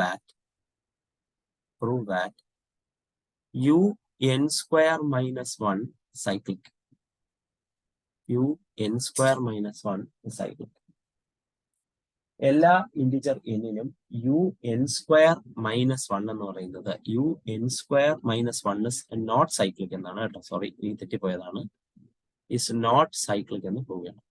that u n square minus 1 cyclic. u n square minus 1 cyclic. എല്ലാ integer എന്നിനും U N square minus 1 എന്ന് പറയുന്നത് U N square minus 1 is not cyclic എന്നാണ് കേട്ടോ. Sorry, ഈ തെറ്റിപ്പോയതാണ്. Is not cyclic എന്ന് prove ചെയ്യണം.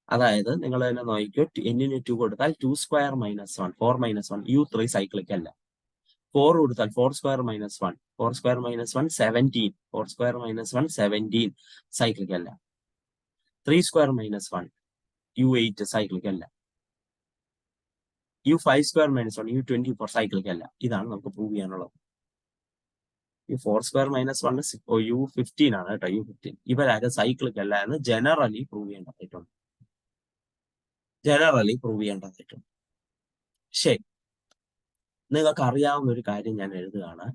അതായത് നിങ്ങൾ തന്നെ നോക്കിക്കോ, എന്നിന് 2 കൊടുത്താൽ 2 square minus 1 4 minus 1 U 3 cyclic അല്ല. 4 കൊടുത്താൽ 4 square minus 1 4 square minus 1 17 4 square minus 1 17 cyclic അല്ല. 3 സ്ക്വയർ മൈനസ് 1 യു 8 സൈക്ലിക് അല്ല. U 5 square minus 1 U 24 cyclic അല്ല. ഇതാണ് നമുക്ക് പ്രൂവ് ചെയ്യാനുള്ളത്. യു 4 സ്ക്വയർ മൈനസ് 1 യു 15 ആണ് കേട്ടോ. യു 15 ഇവരാരും സൈക്ലിക് അല്ല എന്ന് ജനറലി പ്രൂവ് ചെയ്യേണ്ടതായിട്ടുണ്ട്. ശരി, നിങ്ങൾക്ക് അറിയാവുന്ന ഒരു കാര്യം ഞാൻ എഴുതുകയാണ്.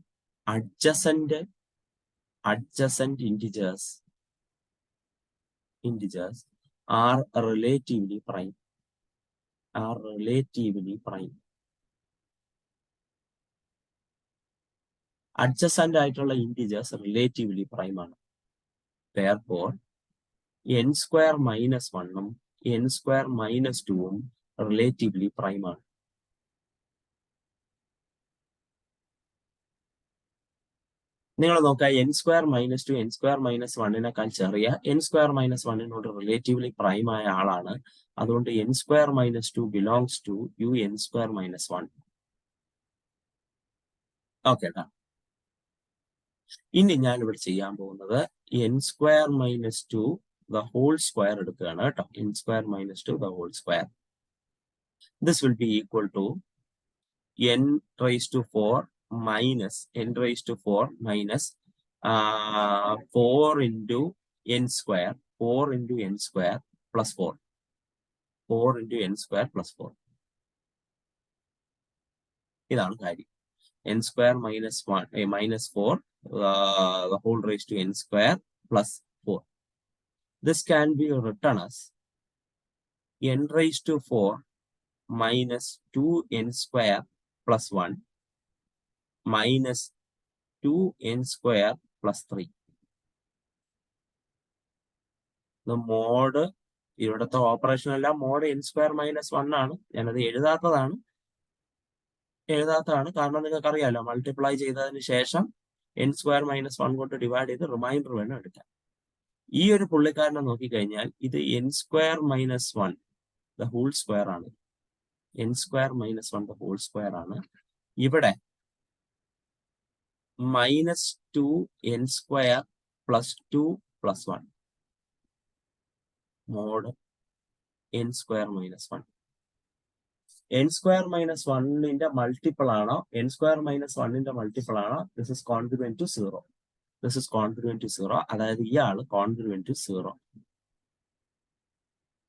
Adjacent integers are relatively prime. Adjacent ആയിട്ടുള്ള ഇന്റിജേഴ്സ് റിലേറ്റീവ്ലി പ്രൈം ആണ്. Therefore n സ്ക്വയർ മൈനസ് 1 ഉം n സ്ക്വയർ മൈനസ് 2 ഉം റിലേറ്റീവ്ലി പ്രൈം ആണ്. നിങ്ങൾ നോക്കുക, n square minus 2 n square minus 1-നേക്കാൾ ചെറിയ n സ്ക്വയർ മൈനസ് 1-നോട് റിലേറ്റീവ്ലി പ്രൈം ആയ ആളാണ്. അതുകൊണ്ട് n square minus 2 belongs to U n square minus 1. Okay. ഇനി ഞാൻ ഇവിടെ ചെയ്യാൻ പോകുന്നത് n square minus 2 the whole square എടുക്കുകയാണ് കേട്ടോ. n square minus 2 the whole square. This will be equal to n raise to 4 minus n raised to 4 minus 4 into n square, 4 into n square plus 4. 4 into n square plus 4. ഇതാണ് കാര്യം. n square minus 1 minus 4 the whole raised to n square plus 4. This can be written as n raised to 4 minus 2n square plus 1 minus 2n square plus 3. Mode ഇവിടുത്തെ operation എല്ലാം mode n square minus 1 ആണ്. ഞാനത് എഴുതാത്തതാണ് കാരണം നിങ്ങൾക്ക് അറിയാലോ, multiply ചെയ്തതിന് ശേഷം n square minus 1 കൊണ്ട് ഡിവൈഡ് ചെയ്ത് റിമൈൻഡർ വേണം എടുക്കാൻ. ഈ ഒരു പുള്ളിക്കാരനെ നോക്കിക്കഴിഞ്ഞാൽ ഇത് n square minus 1 the whole square ആണ്. n square minus 1 the whole square ആണ്. ഇവിടെ minus 2n square plus 2 plus 1 mod n square minus 1. n square minus 1-ന്റെ multiple ആണോ n square minus 1-ന്റെ മൾട്ടിപ്പിൾ ആണോ? This is congruent to 0. അതായത് ഇയാള് congruent to 0.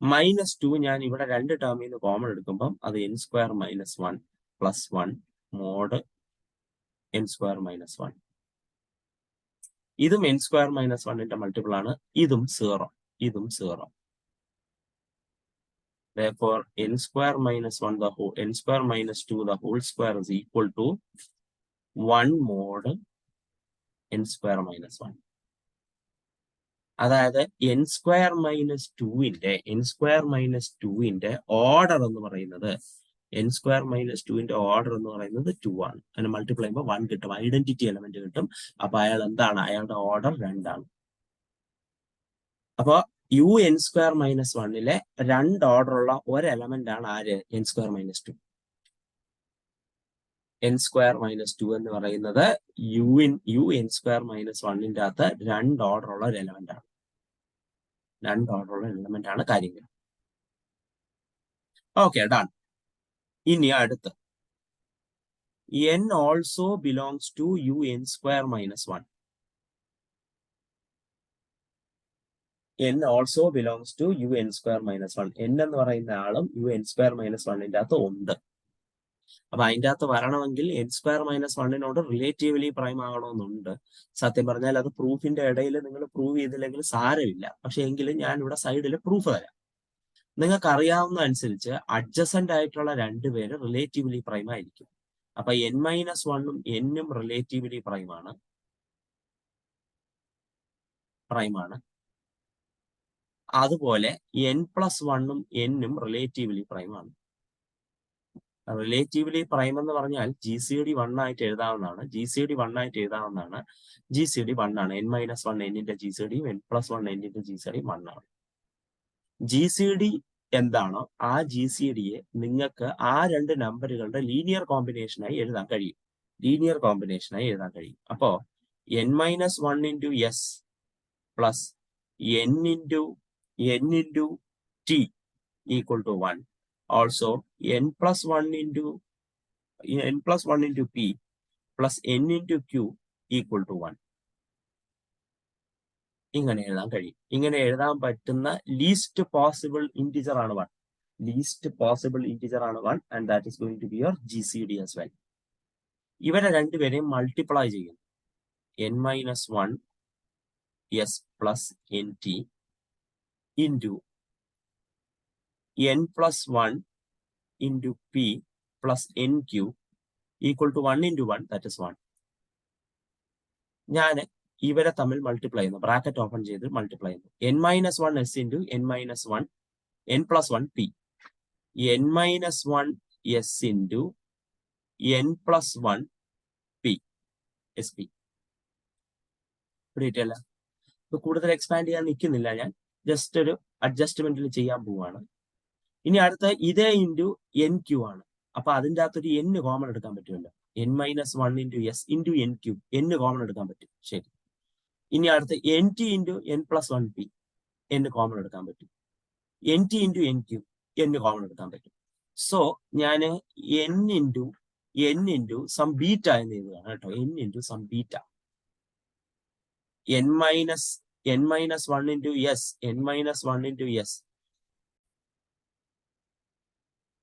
Minus 2 ഞാൻ ഇവിടെ രണ്ട് ടേമിൽ നിന്ന് കോമൺ എടുക്കുമ്പം അത് n square minus 1 plus 1 mod n square minus 1. ഇതും n സ്ക്വയർ മൈനസ് 1-ന്റെ മൾട്ടിപ്പിൾ ആണ്. ഇതും 0. Therefore, n square minus 1 the whole n square minus 2 the whole square is equal to 1 mod n square minus 1. അതായത് n square minus 2ന്റെ order എന്ന് പറയുന്നത് n square minus 2ന്റെ order എന്ന് പറയുന്നത് 2 ആണ്. അതിന് multiply ചെയ്യുമ്പോൾ 1 കിട്ടും, ഐഡന്റിറ്റി എലമെന്റ് കിട്ടും. അപ്പൊ അയാൾ എന്താണ്? അയാളുടെ ഓർഡർ 2 ആണ്. അപ്പൊ യു എൻ സ്ക്വയർ മൈനസ് 1ലെ 2 ഓർഡർ ഉള്ള ഒരു എലമെന്റ് ആണ് ആര്? n square minus 2. n square minus 2 എന്ന് പറയുന്നത് യു എൻ സ്ക്വയർ മൈനസ് 1ന്റെ അകത്ത് 2 ഓർഡർ ഉള്ള ഒരു എലമെന്റ് ആണ്. 2 ഓർഡർ ഉള്ള എലമെന്റ് ആണ് കാര്യങ്ങൾ. Okay, done. ഇനി അടുത്ത് n also belongs to U N square minus 1. n also belongs to U N square minus 1. n എന്ന് പറയുന്ന ആളും യു എൻ സ്ക്വയർ മൈനസ് 1ന്റെ അകത്ത് ഉണ്ട്. അപ്പൊ അതിൻ്റെ അകത്ത് വരണമെങ്കിൽ n സ്ക്വയർ മൈനസ് 1നോട് റിലേറ്റീവ്ലി പ്രൈം ആകണമെന്നുണ്ട്. സത്യം പറഞ്ഞാൽ അത് പ്രൂഫിന്റെ ഇടയിൽ നിങ്ങൾ പ്രൂവ് ചെയ്തില്ലെങ്കിൽ സാരമില്ല. പക്ഷെ എങ്കിലും ഞാൻ ഇവിടെ സൈഡിൽ പ്രൂഫ് തരാം. നിങ്ങൾക്ക് അറിയാവുന്ന അനുസരിച്ച് അഡ്ജസന്റ് ആയിട്ടുള്ള 2 പേര് റിലേറ്റീവ്ലി പ്രൈം ആയിരിക്കും. അപ്പൊ n മൈനസ് 1ഉം n റിലേറ്റീവ്ലി പ്രൈമാണ്. അതുപോലെ n പ്ലസ് 1ഉം n റിലേറ്റീവ്ലി പ്രൈമാണ്. റിലേറ്റീവ്ലി പ്രൈം എന്ന് പറഞ്ഞാൽ ജി സി ഡി 1 ആയിട്ട് എഴുതാവുന്നതാണ്. ജി സി ഡി 1 ആയിട്ട് എഴുതാവുന്നതാണ്. ജി സി ഡി 1 ആണ്. n മൈനസ് 1 എന്നിന്റെ ജി സി ഡിയും n പ്ലസ് 1 എന്നിന്റെ ജി സി ഡിയും 1 ആണ്. ജി സി ഡി എന്താണോ ആ ജി സി ഡിയെ നിങ്ങൾക്ക് ആ 2 നമ്പറുകളുടെ ലീനിയർ കോമ്പിനേഷനായി എഴുതാൻ കഴിയും. അപ്പോ n minus 1 into s plus n into t equal to 1. Also n plus 1 into p plus n into q equal to 1. ഇങ്ങനെ എഴുതാൻ കഴിയും. ഇങ്ങനെ എഴുതാൻ പറ്റുന്ന ലീസ്റ്റ് പോസിബിൾ ഇന്റിജർ ആണ് 1. And that is going to be your GCD as well. ഇവരെ രണ്ടുപേരെയും multiply ചെയ്യും. n minus 1 s plus nt into n plus 1 into p plus nq equal to 1 into 1, that is 1. ഞാൻ ഇവരെ തമ്മിൽ multiply ചെയ്യുന്നു, bracket open ചെയ്ത് multiply ചെയ്യുന്നു. n minus 1 s into n minus 1 n plus 1 p, n minus 1 s into n plus 1 p S P. പിടിയിട്ടല്ല. ഇപ്പൊ കൂടുതൽ expand ചെയ്യാൻ നിൽക്കുന്നില്ല, ഞാൻ ജസ്റ്റ് ഒരു അഡ്ജസ്റ്റ്മെന്റിൽ ചെയ്യാൻ പോവാണ്. ഇനി അടുത്ത ഇതേ ഇൻറ്റു എൻ ക്യൂ ആണ്. അപ്പൊ അതിൻ്റെ അകത്തൊരു n കോമൺ എടുക്കാൻ പറ്റുമല്ലോ. n minus 1 into s into n q, n common എടുക്കാൻ പറ്റും. ശരി. ഇനി അടുത്ത n t into n plus 1 p, n common എടുക്കാൻ പറ്റും. N t into n q, n common എടുക്കാൻ പറ്റും. സോ ഞാൻ n ഇൻറ്റു സം ബീറ്റ എന്ന് എഴുതുകയാണ് കേട്ടോ. n into sum beta. n minus 1 into s, n minus 1 into s.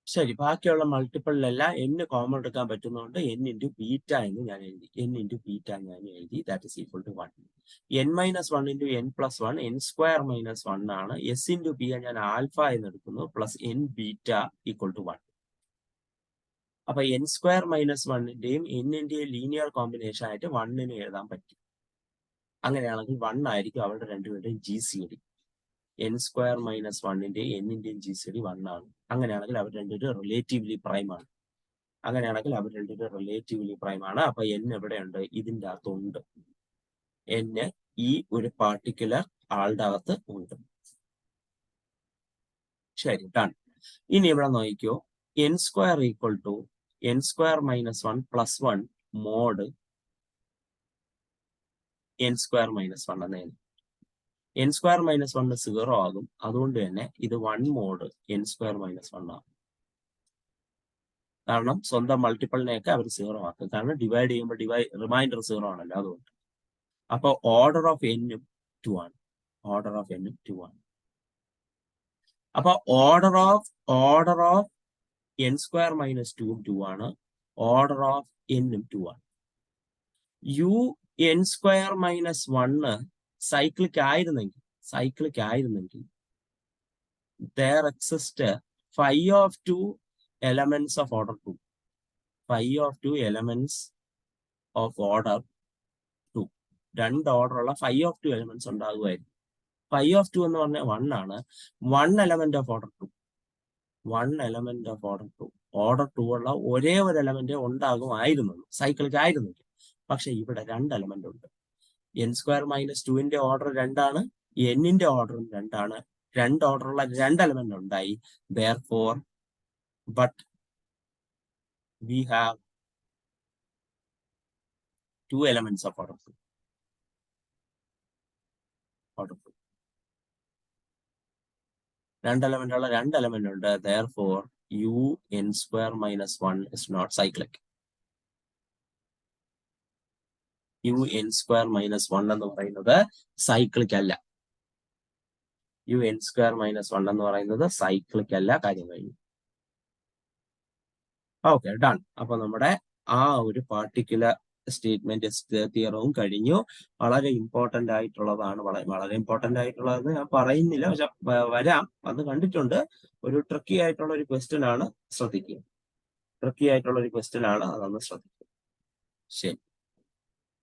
ശരി, ബാക്കിയുള്ള മൾട്ടിപ്പിളിലെല്ലാം n കോമൺ എടുക്കാൻ പറ്റുന്നതുകൊണ്ട് n ഇൻറ്റു ബീറ്റ എന്ന് ഞാൻ എഴുതി. That is equal to 1. n minus 1 into n plus 1 n square minus 1 ആണ്. എസ് ഇൻറ്റു പി ഞാൻ alpha എന്ന് എടുക്കുന്നു, plus n beta equal to 1. അപ്പൊ n സ്ക്വയർ മൈനസ് 1ന്റെയും n-ന്റെയും ലീനിയർ കോമ്പിനേഷൻ ആയിട്ട് 1 എഴുതാൻ പറ്റും. അങ്ങനെയാണെങ്കിൽ 1 ആയിരിക്കും അവരുടെ രണ്ടുപേരുടെയും G C D. n square minus 1ന്റെയും n-ന്റെയും ജി സി ഡി 1 ആണ്. അങ്ങനെയാണെങ്കിൽ അവർ രണ്ടുപേരും റിലേറ്റീവ്ലി പ്രൈം ആണ്. അപ്പൊ n എവിടെയുണ്ട്? ഇതിൻ്റെ അകത്തുണ്ട്. n ഈ ഒരു പാർട്ടിക്കുലർ ആളുടെ അകത്ത് ഉണ്ട്. ശരി, ഡൺ. ഇനി ഇവിടെ നോക്കിക്കോ, n square equal to n square minus 1 plus 1 mod n square minus 1 എന്ന് എഴുതി. n സ്ക്വയർ മൈനസ് 1 0 ആകും. അതുകൊണ്ട് തന്നെ ഇത് 1 മോഡ് n സ്ക്വയർ മൈനസ് 1 ആകും. കാരണം സ്വന്തം മൾട്ടിപ്പിളിനെയൊക്കെ അവർ 0 ആക്കും. കാരണം ഡിവൈഡ് ചെയ്യുമ്പോൾ റിമൈൻഡർ 0 ആണല്ലോ, അതുകൊണ്ട്. അപ്പൊ ഓർഡർ ഓഫ് n-ഉം 2 ആണ്. അപ്പൊ order of n square minus 2 2 ആണ്. ഓർഡർ ഓഫ് n-ഉം 2 ആണ്. U n square minus 1 cyclic ആയിരുന്നെങ്കിൽ there exist phi of 2 elements of order 2. Phi of 2 elements of order 2. രണ്ട് ഓർഡറുള്ള phi of 2 elements ഉണ്ടാകുമായിരുന്നു. phi of 2 എന്ന് പറഞ്ഞാൽ 1 ആണ്. 1 element of order 2. 1 element of order 2. Order 2 ഉള്ള ഒരേ ഒരു എലമെന്റ് ഉണ്ടാകുമായിരുന്നു, സൈക്കിളിക്ക് ആയിരുന്നു. പക്ഷെ ഇവിടെ 2 എലമെന്റ് ഉണ്ട്. n സ്ക്വയർ മൈനസ് 2ന്റെ ഓർഡർ 2 ആണ്, n-ന്റെ ഓർഡറും 2 ആണ്. 2 ഓർഡറുള്ള 2 എലമെന്റ് ഉണ്ടായി. Therefore, but we have 2 elements of order 2. Order 2. 2 element ഉള്ള 2 element ഉണ്ട്. Therefore, u n square minus 1 is not cyclic. u n square minus 1 എന്ന് പറയുന്നത് സൈക്ലിക് അല്ല. u n square minus 1 എന്ന് പറയുന്നത് സൈക്ലിക് അല്ല. കാര്യം കഴിഞ്ഞു. Okay, done. അപ്പൊ നമ്മുടെ ആ ഒരു പാർട്ടിക്കുലർ സ്റ്റേറ്റ്മെന്റ് തിയറവും കഴിഞ്ഞു. വളരെ ഇമ്പോർട്ടന്റ് ആയിട്ടുള്ളതാണ്. വളരെ ഇമ്പോർട്ടന്റ് ആയിട്ടുള്ളത് ഞാൻ പറയുന്നില്ല, പക്ഷെ വരാം, അത് കണ്ടിട്ടുണ്ട്. ഒരു ട്രിക്കി ആയിട്ടുള്ള ഒരു ക്വസ്റ്റ്യൻ ആണ്, ശ്രദ്ധിക്കുക. ട്രിക്കി ആയിട്ടുള്ള ഒരു ക്വസ്റ്റ്യൻ ആണ്, അതൊന്ന് ശ്രദ്ധിക്കുക. ശരി,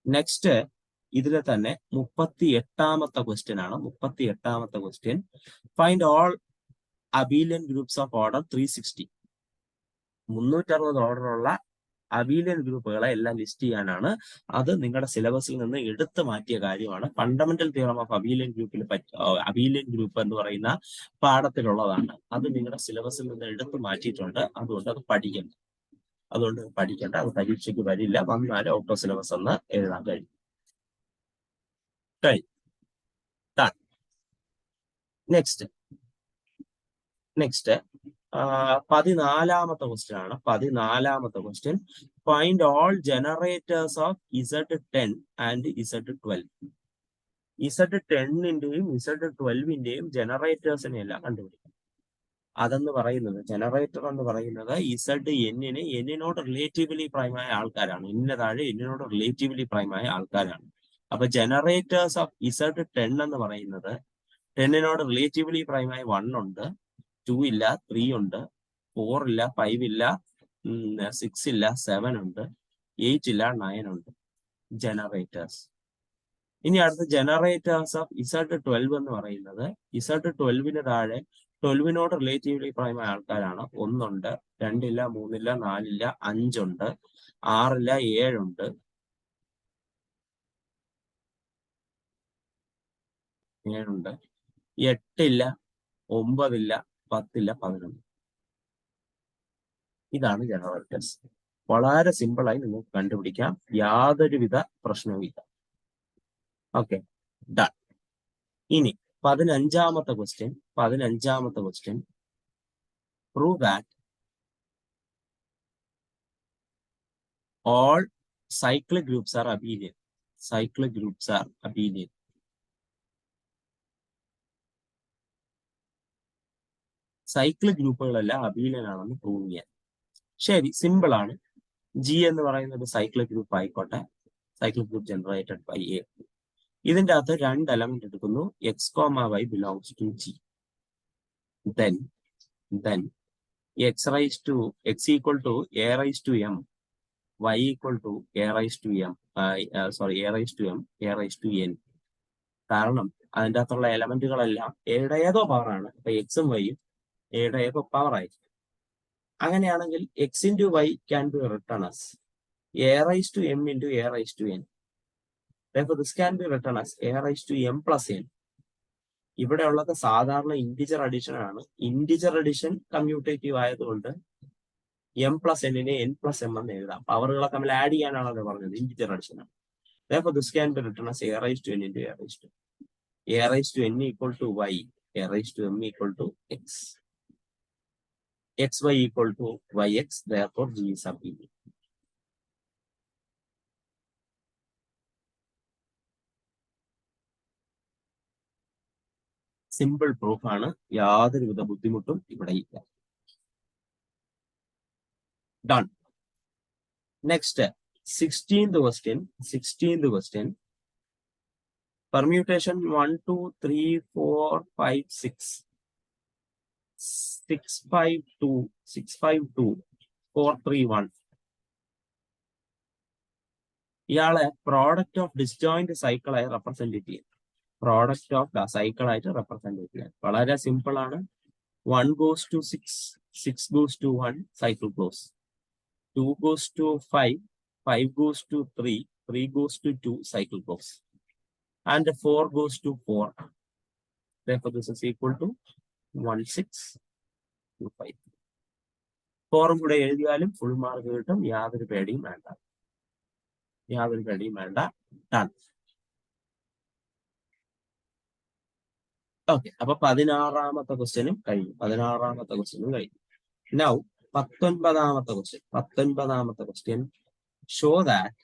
നെക്സ്റ്റ് ഇതിലെ തന്നെ 38ാമത്തെ ക്വസ്റ്റ്യൻ ആണ്. 38ാമത്തെ question, find all abelian groups of order 360. 360 ഓർഡറുള്ള അബീലിയൻ ഗ്രൂപ്പുകളെ എല്ലാം ലിസ്റ്റ് ചെയ്യാനാണ്. അത് നിങ്ങളുടെ സിലബസിൽ നിന്ന് എടുത്തു മാറ്റിയ കാര്യമാണ്. Fundamental theorem of Abelian Abelian group എന്ന് പറയുന്ന പാഠത്തിലുള്ളതാണ്. അത് നിങ്ങളുടെ സിലബസിൽ നിന്ന് എടുത്തു മാറ്റിയിട്ടുണ്ട്. അതുകൊണ്ട് അത് പഠിക്കണ്ട. അത് പരീക്ഷയ്ക്ക് വരില്ല. വന്നാൽ ഔട്ട് ഓഫ് സിലബസ് എന്ന് എഴുതാൻ കഴിയും. നെക്സ്റ്റ് 14ാമത്തെ ക്വസ്റ്റ്യൻ ആണ്. 14ാമത്തെ question, find all generators of Z10 and Z12. Z10ന്റെയും Z12ന്റെയും ജനറേറ്റേഴ്സിനെ എല്ലാം കണ്ടുപിടിക്കും. അതെന്ന് പറയുന്നത്, ജനറേറ്റർ എന്ന് പറയുന്നത് n-നോട് റിലേറ്റീവ്ലി പ്രൈമായ ആൾക്കാരാണ്. n-ന് താഴെ n-നോട് റിലേറ്റീവ്ലി പ്രൈമായ ആൾക്കാരാണ്. അപ്പൊ ജനറേറ്റേഴ്സ് ഓഫ് Z10 എന്ന് പറയുന്നത് 10-നോട് റിലേറ്റീവ്ലി പ്രൈമായ 1 ഉണ്ട്, 2 ഇല്ല, 3 ഉണ്ട്, 4 ഇല്ല, 5 ഇല്ല, 6 ഇല്ല, 7 ഉണ്ട്, 8 ഇല്ല, 9 ഉണ്ട്. ജനറേറ്റേഴ്സ്. ഇനി അടുത്ത ജനറേറ്റേഴ്സ് ഓഫ് Z12 എന്ന് പറയുന്നത്, Z12-ന് താഴെ 12-നോട് റിലേറ്റീവ്ലി പ്രൈമായ ആൾക്കാരാണ്. 1 ഉണ്ട്, 2 ഇല്ല, 3 ഇല്ല, 4 ഇല്ല, 5 ഉണ്ട്, 6 ഇല്ല, 7 ഉണ്ട്, 8 ഇല്ല, 9 ഇല്ല, 10 ഇല്ല, 11. ഇതാണ് ജനറേറ്റേഴ്സ്. വളരെ സിമ്പിളായി നിങ്ങൾക്ക് കണ്ടുപിടിക്കാം, യാതൊരുവിധ പ്രശ്നവുമില്ല. Okay, done. ഇനി 15ാമത്തെ question, prove that all cyclic groups are abelian. Cyclic groups are abelian. Cyclic ഗ്രൂപ്പുകളെല്ലാം അബീലിയൻ ആണെന്ന് പ്രൂവ് ചെയ്യാൻ. ശരി, സിമ്പിൾ ആണ്. ജി എന്ന് പറയുന്നത് സൈക്ലിക് ഗ്രൂപ്പ് ആയിക്കോട്ടെ. Cyclic group generated by A. ഇതിന്റെ അകത്ത് 2 എലമെന്റ് എടുക്കുന്നു. x, y belongs to G. Then x equal to a raised to m, y equal to a raised to m, a raised to n. കാരണം അതിൻ്റെ അകത്തുള്ള എലമെന്റുകളെല്ലാം എയുടെ ഏതോ പവറാണ്. അപ്പൊ എക്സും വൈയും എയുടെ ഏതോ പവർ ആയിരിക്കും. അങ്ങനെയാണെങ്കിൽ x into y can be written as a raised to m into a raised to n. Therefore, this can be written as a raised to m plus n. ഇവിടെ ഉള്ളത് സാധാരണ ഇന്റിജർ അഡിഷൻ ആണ്. Integer addition commutative ആയതുകൊണ്ട് m plus n-നെ n plus m എന്ന് എഴുതാം. പവറുകളെ തമ്മിൽ add ചെയ്യാനാണല്ലോ പറഞ്ഞത്, integer addition ആണ്. Therefore, this can be written as a raised to n into a raised to n. A raised to n equal to y, a raised to m equal to x. xy equal to yx, therefore G is abelian. Simple proof ആണ്, യാതൊരുവിധ ബുദ്ധിമുട്ടും ഇവിടെ ഇല്ല. Done. Next 16th question. Permutation 1, 2, 3, 4, 5, 6. 652,431. ഇയാളെ product of disjoint സൈക്കിളായി represent ചെയ്യാം. Product of cycle ആയിട്ട് represent ചെയ്യാം. വളരെ സിമ്പിൾ ആണ്. 1 goes to 6, 6 goes to 1, cycle close. 2 goes to 5, 5 goes to 3, 3 goes to 2, cycle close. And 4 goes to 4. Therefore, this is equal to 1625. 4 കൂടെ എഴുതിയാലും full mark കിട്ടും. യാതൊരു പേടിയും വേണ്ട. ഡൺ. ഓക്കെ, അപ്പൊ 16ാമത്തെ ക്വസ്റ്റ്യനും കഴിഞ്ഞു. നൗ 19ാമത്തെ question show that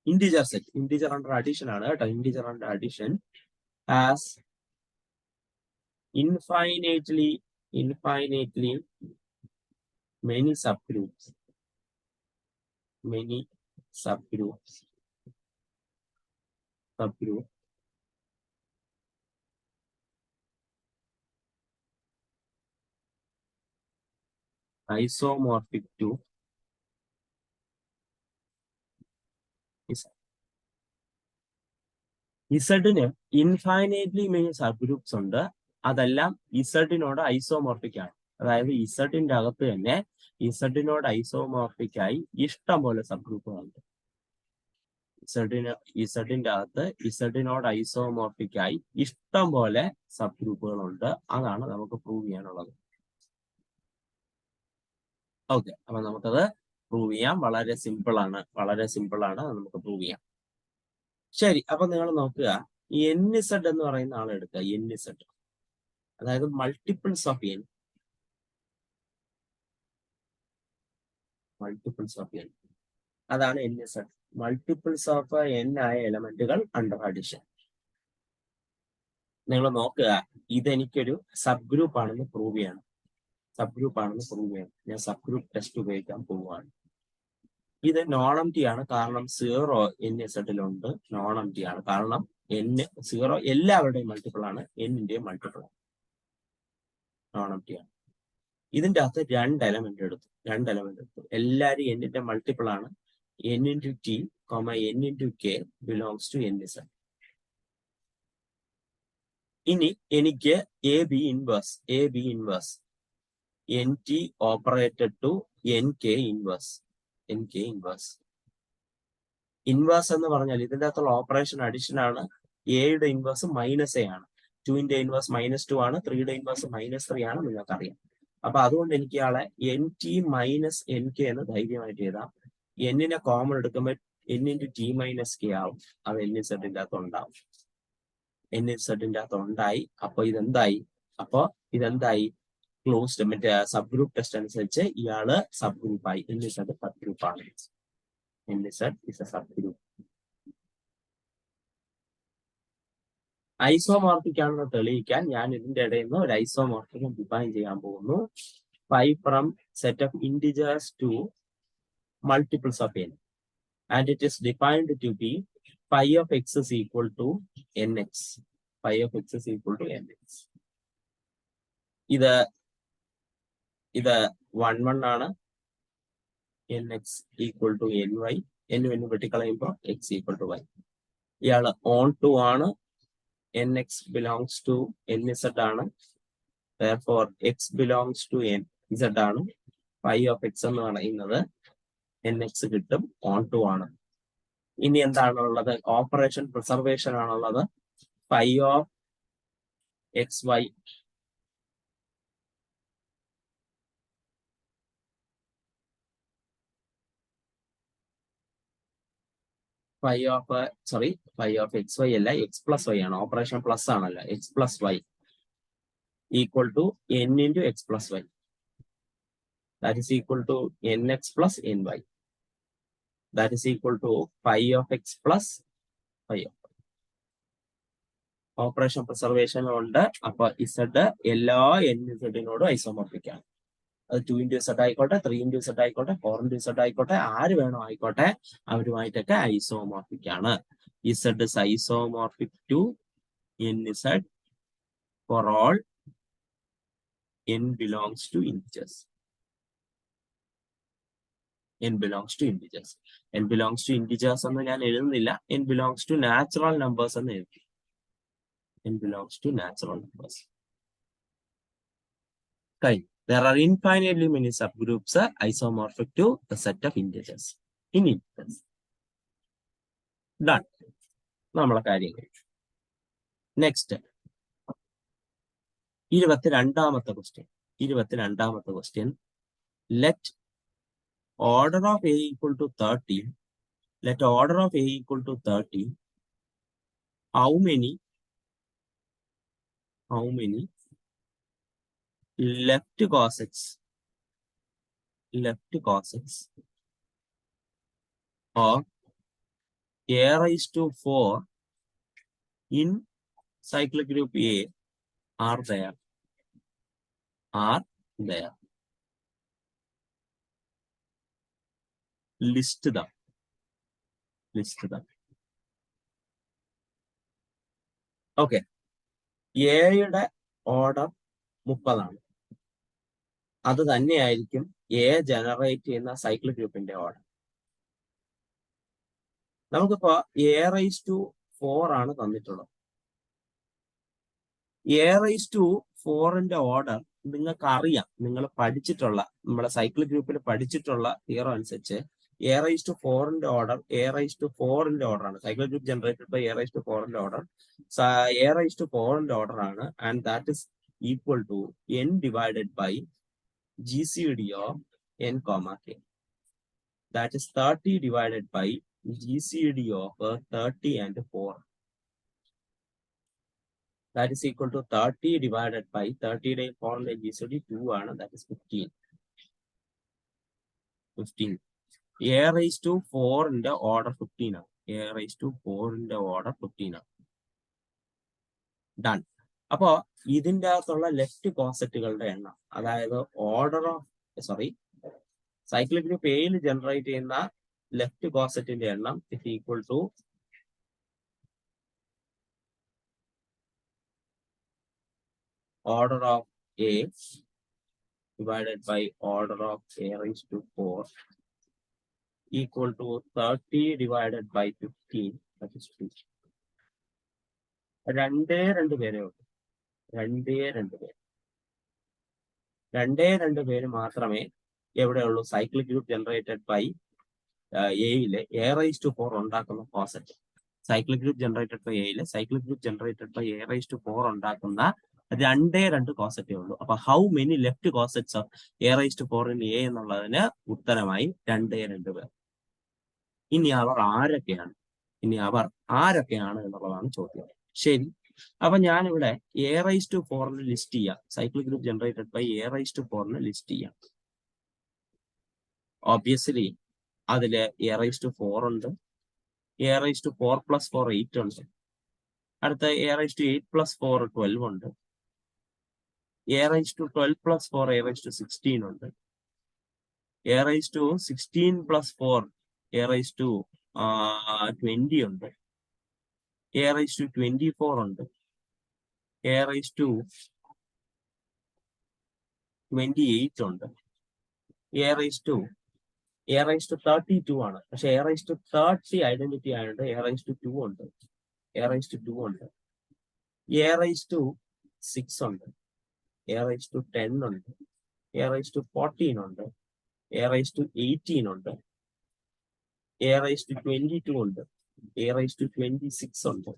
integer set, integer under addition ആണ് കേട്ടോ, integer under addition has infinitely many subgroups, isomorphic to ഇസഡിന് ഇൻഫൈനൈറ്റ്ലി മെനി സബ് ഗ്രൂപ്പ്സ് ഉണ്ട്. അതെല്ലാം ഇസഡിനോട് ഐസോമോർഫിക് ആണ്. അതായത് ഇസഡിന്റെ അകത്ത് തന്നെ ഇസഡിനോട് ഐസോമോർഫിക് ആയി ഇഷ്ടം പോലെ സബ് ഗ്രൂപ്പുകളുണ്ട്. ഇസഡിന്റെ അകത്ത് ഇസഡിനോട് ഐസോമോർഫിക് ആയി ഇഷ്ടം പോലെ സബ് ഗ്രൂപ്പുകളുണ്ട്. അതാണ് നമുക്ക് പ്രൂവ് ചെയ്യാനുള്ളത്. ഓക്കെ, അപ്പൊ നമുക്കത് പ്രൂവ് ചെയ്യാം. വളരെ സിമ്പിൾ ആണ്. നമുക്ക് പ്രൂവ് ചെയ്യാം. ശരി, അപ്പൊ നിങ്ങൾ നോക്കുക, NZ എന്ന് പറയുന്ന ആളെ എടുക്കുക. NZ, അതായത് മൾട്ടിപ്പിൾസ് ഓഫ് n. അതാണ് NZ. മൾട്ടിപ്പിൾസ് ഓഫ് n ആയ എലമെന്റുകൾ അണ്ടർ അഡിഷൻ. നിങ്ങൾ നോക്കുക, ഇതെനിക്കൊരു സബ് ഗ്രൂപ്പ് ആണെന്ന് പ്രൂവ് ചെയ്യണം. ഞാൻ സബ് ഗ്രൂപ്പ് ടെസ്റ്റ് ഉപയോഗിക്കാൻ പോവുകയാണ്. ഇത് നോൺ എംപ്റ്റി ആണ്, കാരണം 0 NZലുണ്ട്. നോൺ എംപ്റ്റി ആണ് കാരണം n0 എല്ലാവരുടെയും മൾട്ടിപ്പിൾ ആണ്, n-ന്റെയും മൾട്ടിപ്പിൾ ആണ്. നോൺ എംപ്റ്റി ആണ്. ഇതിന്റെ അകത്ത് 2 എലമെന്റ് എടുത്തു. എല്ലാവരും n-ന്റെ മൾട്ടിപ്പിൾ ആണ്. n into t, n into k belongs to NZ. ഇനി എനിക്ക് AB inverse NT operated to NK inverse. Inverse എന്ന് പറഞ്ഞാൽ ഇതിന്റെ അകത്തുള്ള ഓപ്പറേഷൻ അഡിഷൻ ആണ്. എയുടെ ഇൻവേഴ്സ് -a ആണ്. 2ന്റെ ഇൻവേഴ്സ് -2 ആണ്. 3യുടെ ഇൻവേഴ്സ് -3 ആണ്. നിങ്ങൾക്കറിയാം. അപ്പൊ അതുകൊണ്ട് എനിക്ക് ഇയാളെ NT മൈനസ് NK എന്ന് ധൈര്യമായിട്ട് എഴുതാം. n-നെ കോമൺ എടുക്കുമ്പോൾ n into t minus k ആവും. അത് NZന്റെ അകത്ത് ഉണ്ടായി. അപ്പൊ ഇതെന്തായി? ക്ലോസ്ഡ്. മറ്റേ സബ് ഗ്രൂപ്പ് ടെസ്റ്റ് അനുസരിച്ച് ഇയാള് സബ് ഗ്രൂപ്പായി. NZ സബ് ഗ്രൂപ്പാണ്. NZ is a subgroup. Isomorphic ആണെന്ന് തെളിയിക്കാൻ ഞാൻ ഇതിന്റെ ഇടയിൽ നിന്ന് ഒരു ഐസോമോർഫിസം ഡിഫൈൻ ചെയ്യാൻ പോകുന്നു. 5 from set of integers to multiples of n, and it is defined to be phi of x is equal to nx. ഇത് 1 ആണ്. nx equal to ny. n വെട്ടിക്കളയുമ്പോൾ x equal to y. ഇയാള് on to ആണ്. nx belongs to nz ആണ്. therefore x belongs to nz ആണ്. phi of x എന്ന് പറയുന്നത് nx കിട്ടും. On to ആണ്. ഇനി എന്താണുള്ളത്? ഓപ്പറേഷൻ പ്രിസർവേഷൻ ആണുള്ളത്. phi of xy phi of xy അല്ല, x plus y ആണ്. ഓപ്പറേഷൻ പ്ലസ് ആണല്ലോ. x plus y equal to n into x plus y. That is equal to nx plus ny. That is equal to phi of x plus phi of y. Operation preservation ഉണ്ട്. അപ്പൊ z എല്ലാ nzനോടും isomorphic ആണ്. അത് 2 into z ആയിക്കോട്ടെ, 3 into z ആയിക്കോട്ടെ, 4 into z ആയിക്കോട്ടെ, ആര് വേണോ ആയിക്കോട്ടെ, അവരുമായിട്ടൊക്കെ ഐസോമോർഫിക് ആണ്. z is isomorphic to nz for all n belongs to integers. n belongs to integers. n belongs to integers എന്ന് ഞാൻ എഴുതുന്നില്ല. n belongs to natural numbers എന്ന് എഴുതി. n belongs to natural numbers. There are infinitely many subgroups isomorphic to the set of integers. In integers. Done. നമ്മളെ കാര്യം കഴിഞ്ഞു. Next 22ാമത്തെ question. Let order of a equal to 30. Let order of a equal to 30. How many left cossets of a raised to 4 in cyclic group A are there? List them. Okay. എയുടെ order 30 ആണ്. അത് തന്നെയായിരിക്കും A generate ചെയ്യുന്ന cyclic ഗ്രൂപ്പിന്റെ order. നമുക്കിപ്പോ A raise to 4 ആണ് തന്നിട്ടുള്ളത്. A raise to 4ന്റെ ഓർഡർ നിങ്ങൾക്ക് അറിയാം. നിങ്ങൾ പഠിച്ചിട്ടുള്ള നമ്മുടെ സൈക്ലിക് ഗ്രൂപ്പിൽ പഠിച്ചിട്ടുള്ള തിയറം അനുസരിച്ച് എ റൈസ് ടു 4ന്റെ ഓർഡർ ആണ്. Cyclic group generated by A raise to 4ന്റെ ഓർഡർ എ റൈസ് ടു 4ന്റെ ഓർഡർ ആണ്. And that is equal to n divided by GCD of n comma k. That is 30 divided by GCD of 30 and 4. That is equal to 30 divided by 30 by 4 and GCD 2 ആണ്. That is 15. A raised to 4 in the order 15 ആണ്. A raised to 4 in the order 15 ആണ്. Done. അപ്പോ ഇതിൻ്റെ അകത്തുള്ള left കോസറ്റുകളുടെ എണ്ണം, അതായത് cyclic group എയിൽ ജനറേറ്റ് ചെയ്യുന്ന ലെഫ്റ്റ് കോസറ്റിന്റെ എണ്ണം is equal to order of A divided by order of A raised to 4 equal to 30 divided by 15. That is 2. രണ്ടേ രണ്ട് പേര് മാത്രമേ എവിടെയുള്ളൂ സൈക്ലിക് ഗ്രൂപ്പ് ജനറേറ്റഡ് ബൈ എയിലെ എ റൈസ് ടു 4 ഉണ്ടാക്കുന്ന coset. Cyclic group generated by എയിലെ cyclic group generated by A raise to 4 ഉണ്ടാക്കുന്ന രണ്ടേ രണ്ട് കോസറ്റേ ഉള്ളൂ. അപ്പൊ how many left cosets of A raise to 4 in A എന്നുള്ളതിന് ഉത്തരമായി രണ്ടേ രണ്ട് പേർ. ഇനി അവർ ആരൊക്കെയാണ് എന്നുള്ളതാണ് ചോദ്യം. ശരി, അപ്പൊ ഞാനിവിടെ എ റൈസ് ടു 4 ലിസ്റ്റ് ചെയ്യാം. Cyclic group generated by A raise to 4 list ചെയ്യാം. ഓബ്വിയസ്ലി അതില് എ റൈസ് ടു 4 ഉണ്ട്, എ റൈസ് ടു 4 പ്ലസ് 4 8 ഉണ്ട്, അടുത്ത എ റൈസ് ടു 8 പ്ലസ് 4 12 ഉണ്ട്, a raise to 12 plus 4 a raise to 16 ഉണ്ട്, a raise to 16 plus 4 a raise to 20 ഉണ്ട്, a raise to 24 ഉണ്ട്, a raise to 28 ഉണ്ട്, a raise to 32 ആണ്. പക്ഷെ A raise to 30 identity ആയതുകൊണ്ട് A raise to 2 ഉണ്ട്, a raise to 2 ഉണ്ട്, a raise to 6 ഉണ്ട്, എ റൈസ് ടു 10 ഉണ്ട്, എ റൈസ് ടു 14 ഉണ്ട്, എ റൈസ് ടു 18 ഉണ്ട്, എ റൈസ് ടു 22 ഉണ്ട്, എ റൈസ് ടു 26 ഉണ്ട്,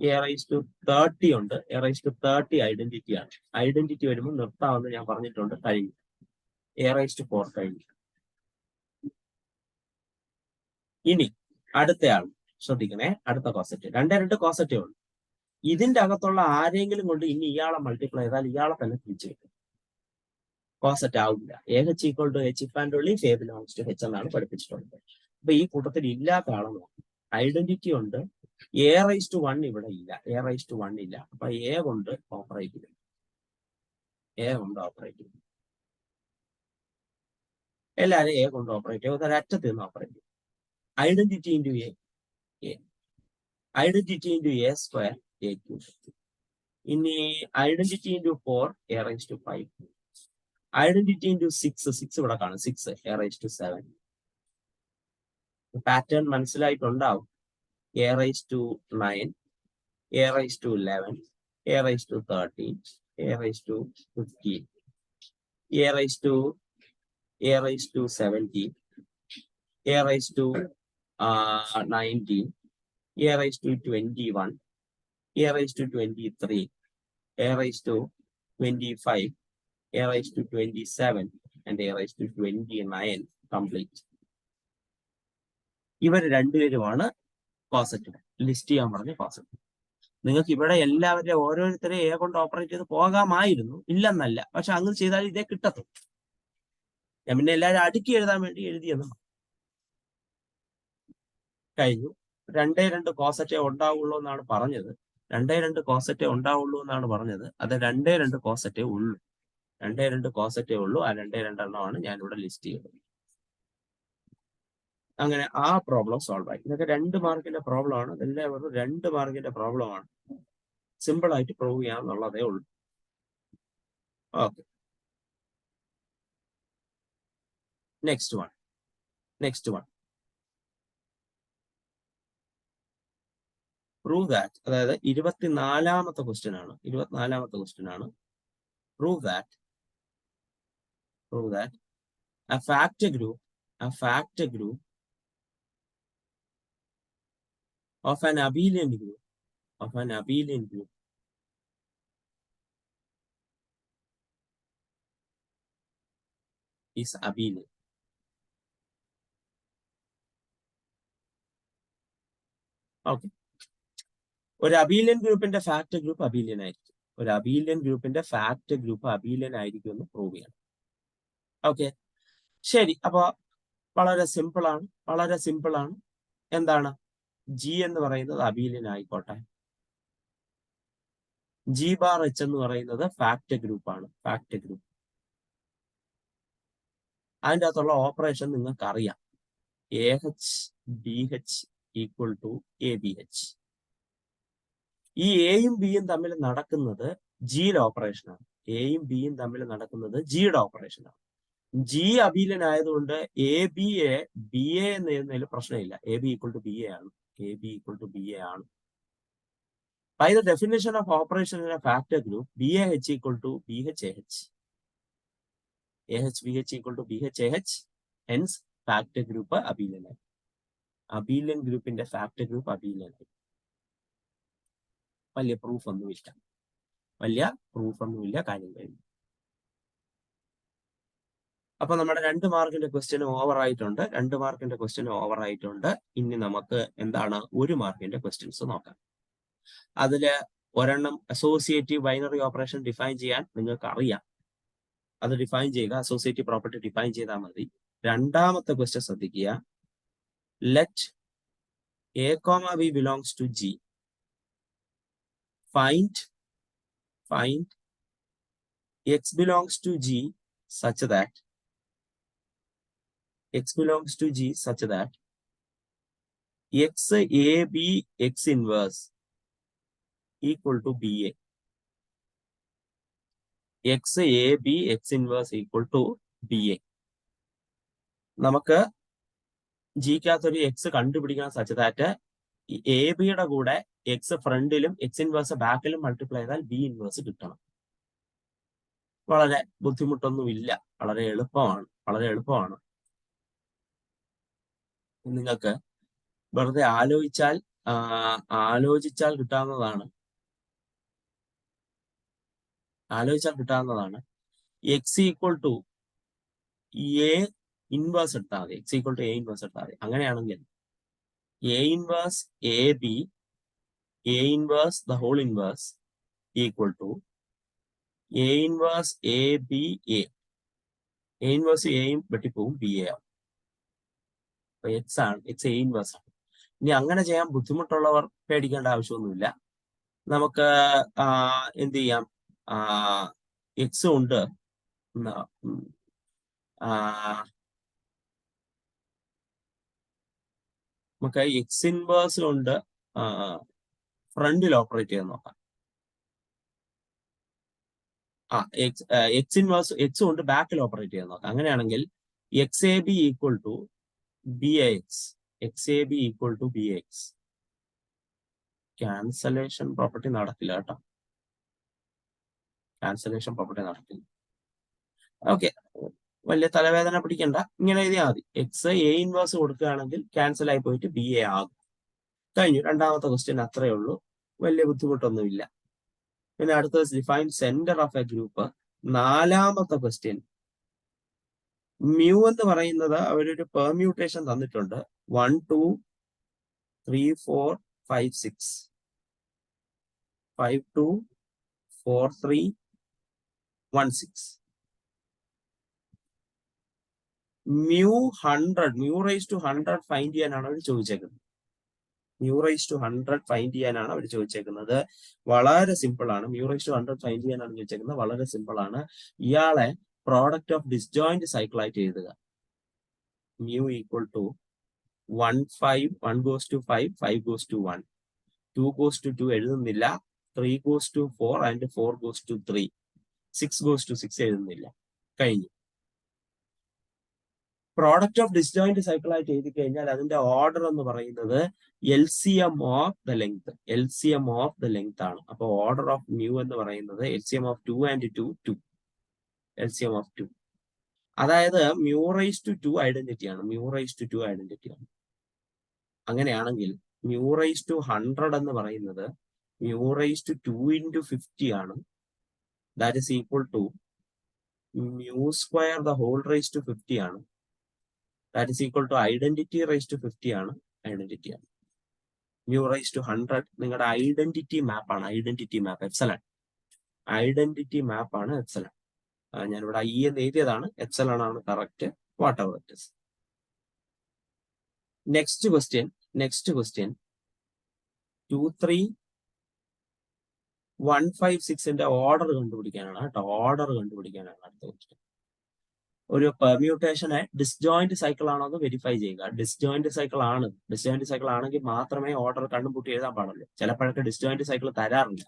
എ റൈസ് ടു 30 ഉണ്ട്. എ റൈസ് ടു 30 ഐഡന്റിറ്റി ആണ്. ഐഡന്റിറ്റി വരുമ്പോൾ നിർത്താമെന്ന് ഞാൻ പറഞ്ഞിട്ടുണ്ട്. കഴിഞ്ഞു. എ റൈസ് ടു 4 കഴിഞ്ഞു. ഇനി അടുത്തയാൾ ശ്രദ്ധിക്കണേ. അടുത്ത കോസറ്റ് രണ്ട് കോസറ്റേ ഉള്ളൂ. ഇതിന്റെ അകത്തുള്ള ആരെങ്കിലും കൊണ്ട് ഇനി ഇയാളെ മൾട്ടിപ്ലൈ ചെയ്താൽ ഇയാളെ തന്നെ തിരിച്ചു കിട്ടും. കോസറ്റ് ആവില്ല. H equal to h if and only a belongs to h എന്നാണ് പഠിപ്പിച്ചിട്ടുള്ളത്. അപ്പൊ ഈ കൂട്ടത്തിൽ ഇല്ലാത്ത ആളെ നോക്കും. ഐഡന്റിറ്റി ഉണ്ട്. എ റൈസ് ടു 1 ഇവിടെ ഇല്ല. എ റൈസ് ടു 1 ഇല്ല. അപ്പൊ എ കൊണ്ട് ഓപ്പറേറ്റ് ചെയ്യും. എല്ലാവരും എ കൊണ്ട് ഓപ്പറേറ്റ് ചെയ്യും. ഒരറ്റത്ത് നിന്ന് ഓപ്പറേറ്റ് ചെയ്യും. Identity into A, identity into A square, A cube. ഇനി identity into 4 a raised to 5. Identity into 6 ഇവിടെ കാണും. 6 a raised to 7. പാറ്റേൺ മനസ്സിലായിട്ടുണ്ടാവും. a raised to 9, a raised to 11, a raised to 13, a raised to 15, a raised to 17, a raised to 19, a raised to 21, a raised to 23, a raised to 25, a raised to 27, and a raised to 29 complete. ഇവർ രണ്ടുപേരുമാണ് positive. List ചെയ്യാൻ പറഞ്ഞ positive. നിങ്ങൾക്ക് ഇവിടെ എല്ലാവരെയും ഓരോരുത്തരെ A കൊണ്ട് operate ചെയ്ത് പോകാമായിരുന്നു, ഇല്ലെന്നല്ല. പക്ഷെ അങ്ങനെ ചെയ്താൽ ഇതേ കിട്ടത്തുള്ളൂ. ഞാൻ പിന്നെ എല്ലാവരും അടുക്കി എഴുതാൻ വേണ്ടി എഴുതിയെന്ന് കഴിഞ്ഞു. 2 കോസറ്റേ ഉണ്ടാവുള്ളൂ എന്നാണ് പറഞ്ഞത്. 2 കോസറ്റേ ഉണ്ടാവുള്ളൂ എന്നാണ് പറഞ്ഞത്. അത് 2 കോസറ്റേ ഉള്ളൂ. 2 കോസറ്റേ ഉള്ളൂ. ആ 2 എണ്ണമാണ് ഞാനിവിടെ ലിസ്റ്റ് ചെയ്തത്. അങ്ങനെ ആ പ്രോബ്ലം സോൾവ് ആയി. ഇതൊക്കെ 2 മാർക്കിന്റെ പ്രോബ്ലം ആണ്. എല്ലാവരും 2 മാർക്കിന്റെ പ്രോബ്ലം ആണ്. സിമ്പിൾ ആയിട്ട് പ്രൂവ് ചെയ്യാന്നുള്ളതേ ഉള്ളൂ. Okay, next one prove that. അതായത് 24ാമത്തെ ക്വസ്റ്റ്യൻ ആണ്. Prove that a factor group of an abelian group is abelian. Okay, ഒരു അബീലിയൻ ഗ്രൂപ്പിന്റെ ഫാക്ടർ ഗ്രൂപ്പ് അബീലിയൻ ആയിരിക്കും. എന്ന് പ്രൂവ് ചെയ്യണം. ഓക്കെ, ശരി. അപ്പൊ വളരെ സിമ്പിൾ ആണ്. എന്താണ് ജി എന്ന് പറയുന്നത് അബീലിയൻ ആയിക്കോട്ടെ. ജി ബാർ എച്ച് എന്ന് പറയുന്നത് ഫാക്ടർ ഗ്രൂപ്പാണ്. അതിൻ്റെ അകത്തുള്ള ഓപ്പറേഷൻ നിങ്ങൾക്ക് അറിയാം. AH BH equal to ABH. ഈ എയും ബിയും തമ്മിൽ നടക്കുന്നത് ജിയുടെ ഓപ്പറേഷനാണ്. ജിയുടെ ഓപ്പറേഷനാണ്. ജി അബീലിയൻ ആയതുകൊണ്ട് a B a B a എന്ന് എഴുതുന്നതിൽ പ്രശ്നമില്ല. A b equal to b a ആണ്. By the definition of operation in a factor group, BAH equal to BHAH. AH equal to BHAH. Hence, factor group abelian. Abelian group in the factor group abelian. വലിയ proof ഒന്നുമില്ല. കാര്യം കഴിഞ്ഞു. അപ്പൊ നമ്മുടെ 2 മാർക്കിന്റെ question over ആയിട്ടുണ്ട്. ഇനി നമുക്ക് എന്താണ് 1 മാർക്കിന്റെ ക്വസ്റ്റ്യൻസ് നോക്കാം. അതില് ഒരെണ്ണം അസോസിയേറ്റീവ് ബൈനറി ഓപ്പറേഷൻ ഡിഫൈൻ ചെയ്യാൻ നിങ്ങൾക്ക് അറിയാം. അത് ഡിഫൈൻ ചെയ്യുക. അസോസിയേറ്റീവ് പ്രോപ്പർട്ടി ഡിഫൈൻ ചെയ്താൽ മതി. രണ്ടാമത്തെ ക്വസ്റ്റ്യൻ ശ്രദ്ധിക്കുക. Let a comma b belongs to G. Find x belongs to G such that x a b x inverse equal to BA. x a b x inverse equal to BA. നമുക്ക് ജിക്കകത്തൊരു X കണ്ടുപിടിക്കണം. Such that A ബിയുടെ കൂടെ X ഫ്രണ്ടിലും X inverse ബാക്കിലും multiply ചെയ്താൽ B inverse കിട്ടണം. വളരെ ബുദ്ധിമുട്ടൊന്നുമില്ല. വളരെ എളുപ്പമാണ്. നിങ്ങൾക്ക് വെറുതെ ആലോചിച്ചാൽ കിട്ടാവുന്നതാണ്. X equal to A inverse എടുത്താൽ മതി. അങ്ങനെയാണെങ്കിൽ A inverse A B, A inverse the whole inverse equal to A inverse A B A. Inverse എയും വെട്ടിപ്പോവും, ബി എ ആവും. എക്സ് എ ഇൻവേഴ്സ് ആണ്. ഇനി അങ്ങനെ ചെയ്യാൻ ബുദ്ധിമുട്ടുള്ളവർ പേടിക്കേണ്ട ആവശ്യമൊന്നുമില്ല. നമുക്ക് എന്ത് ചെയ്യാം, എക്സ് ഉണ്ട്, നമുക്ക് എക്സ് ഇൻവേഴ്സ് കൊണ്ട് ഫ്രണ്ടിൽ ഓപ്പറേറ്റ് ചെയ്യാൻ നോക്കാം. എക്സ് ഇൻവേഴ്സ് എക്സ് കൊണ്ട് ബാക്കിൽ ഓപ്പറേറ്റ് ചെയ്യാൻ നോക്കാം. അങ്ങനെയാണെങ്കിൽ x a b equal to b a x, x a b equal to b x. Cancellation property നടക്കില്ല കേട്ടോ, ക്യാൻസലേഷൻ പ്രോപ്പർട്ടി നടക്കില്ല. ഓക്കെ, വലിയ തലവേദന പിടിക്കണ്ട, ഇങ്ങനെ എഴുതിയാൽ മതി. എക്സ് എ ഇൻവേഴ്സ് കൊടുക്കുകയാണെങ്കിൽ ക്യാൻസൽ ആയി പോയിട്ട് ബി എ ആകും. കഴിഞ്ഞു. രണ്ടാമത്തെ ക്വസ്റ്റ്യൻ അത്രയേ ഉള്ളൂ, വലിയ ബുദ്ധിമുട്ടൊന്നുമില്ല. പിന്നെ അടുത്തത് define centre of A group. നാലാമത്തെ ക്വസ്റ്റ്യൻ, മ്യൂ എന്ന് പറയുന്നത് അവരൊരു പെർമ്യൂട്ടേഷൻ തന്നിട്ടുണ്ട്. 1 2 3 4 5 6 5 2 4 3 1 6. Mu 100, mu raise to 100 find ചെയ്യാനാണ് അവർ ചോദിച്ചേക്കുന്നത്. മ്യൂ റൈസ് ടു 100 ഫൈൻഡ് ചെയ്യാനാണ് അവർ ചോദിച്ചേക്കുന്നത്. വളരെ സിമ്പിൾ ആണ്. മ്യൂ റൈസ് ടു 100 ഫൈൻഡ് ചെയ്യാനാണ് ചോദിച്ചേക്കുന്നത്. വളരെ സിമ്പിൾ ആണ്. ഇയാളെ പ്രോഡക്റ്റ് ഓഫ് ഡിസ്ജോയിന്റ് സൈക്കിൾ ആയിട്ട് എഴുതുക. Mu equal to 1 5 1 goes to 5 5 goes to 1 2 goes to 2 എഴുതുന്നില്ല, 3 goes to 4 and 4 goes to 3 6 goes to 6 എഴുതുന്നില്ല. കഴിഞ്ഞു. പ്രോഡക്റ്റ് ഓഫ് ഡിസ്ജോയിന്റ് സൈക്കിൾ ആയിട്ട് എഴുതി കഴിഞ്ഞാൽ അതിന്റെ ഓർഡർ എന്ന് പറയുന്നത് L C M of the length, L C M of the length ആണ്. അപ്പൊ ഓർഡർ ഓഫ് മ്യൂ എന്ന് പറയുന്നത് L C M of 2 and 2 2, L C M of 2. അതായത് മ്യൂ റൈസ് ടു 2 ഐഡന്റിറ്റി ആണ്, മ്യൂ റൈസ് ടു 2 ഐഡന്റിറ്റി ആണ്. അങ്ങനെയാണെങ്കിൽ mu raise to 100 എന്ന് പറയുന്നത് മ്യൂ റൈസ് ടു 2 into 50 ആണ്. That is equal to mu square the whole raise to 50 ആണ്. That is equal to identity raise to 50 ആണ്, identity ആണ്. Mu raise to 100 നിങ്ങളുടെ identity map ആണ്, identity map epsilon, identity map ആണ് epsilon. ഞാനിവിടെ I എന്ന് എഴുതിയതാണ്, എപ്സലൺ ആണ് correct. Whatever it is. Next question 2 3 1 5 6ന്റെ ഓർഡർ കണ്ടുപിടിക്കാനാണ് കേട്ടോ, ഓർഡർ കണ്ടുപിടിക്കാനാണ് അടുത്ത ക്വസ്റ്റ്യൻ. ഒരു പെർമ്യൂട്ടേഷനെ ഡിസ്ജോയിന്റ് സൈക്കിൾ ആണോ എന്ന് വെരിഫൈ ചെയ്യുക. ഡിസ്ജോയിന്റ് സൈക്കിൾ ആണ്, ഡിസ്ജോയിന്റ് സൈക്കിൾ ആണെങ്കിൽ മാത്രമേ ഓർഡർ കണ്ടുമുട്ടി എഴുതാൻ പാടുള്ളൂ. ചിലപ്പോഴൊക്കെ ഡിസ്ജോയിന്റ് സൈക്കിൾ തരാറില്ല,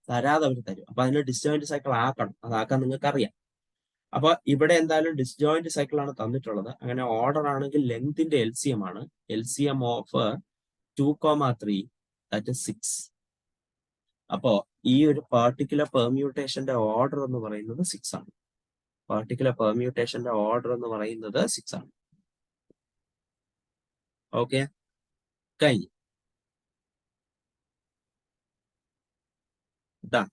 തരാതെ അവർ തരും. അപ്പൊ അതിന് ഡിസ്ജോയിന്റ് സൈക്കിൾ ആക്കണം, അതാക്കാൻ നിങ്ങൾക്ക് അറിയാം. അപ്പൊ ഇവിടെ എന്തായാലും ഡിസ്ജോയിന്റ് സൈക്കിൾ ആണ് തന്നിട്ടുള്ളത്. അങ്ങനെ ഓർഡർ ആണെങ്കിൽ ലെങ്തിന്റെ എൽ സി എം ആണ്, L C M of 2 3 that is 6. അപ്പോ ഈ ഒരു പാർട്ടിക്കുലർ പെർമ്യൂട്ടേഷന്റെ ഓർഡർ എന്ന് പറയുന്നത് 6 ആണ്. പാർട്ടിക്കുലർ പെർമ്യൂട്ടേഷന്റെ ഓർഡർ എന്ന് പറയുന്നത് 6 ആണ്. ഓക്കെ, കഴിഞ്ഞു. ഇതാണ്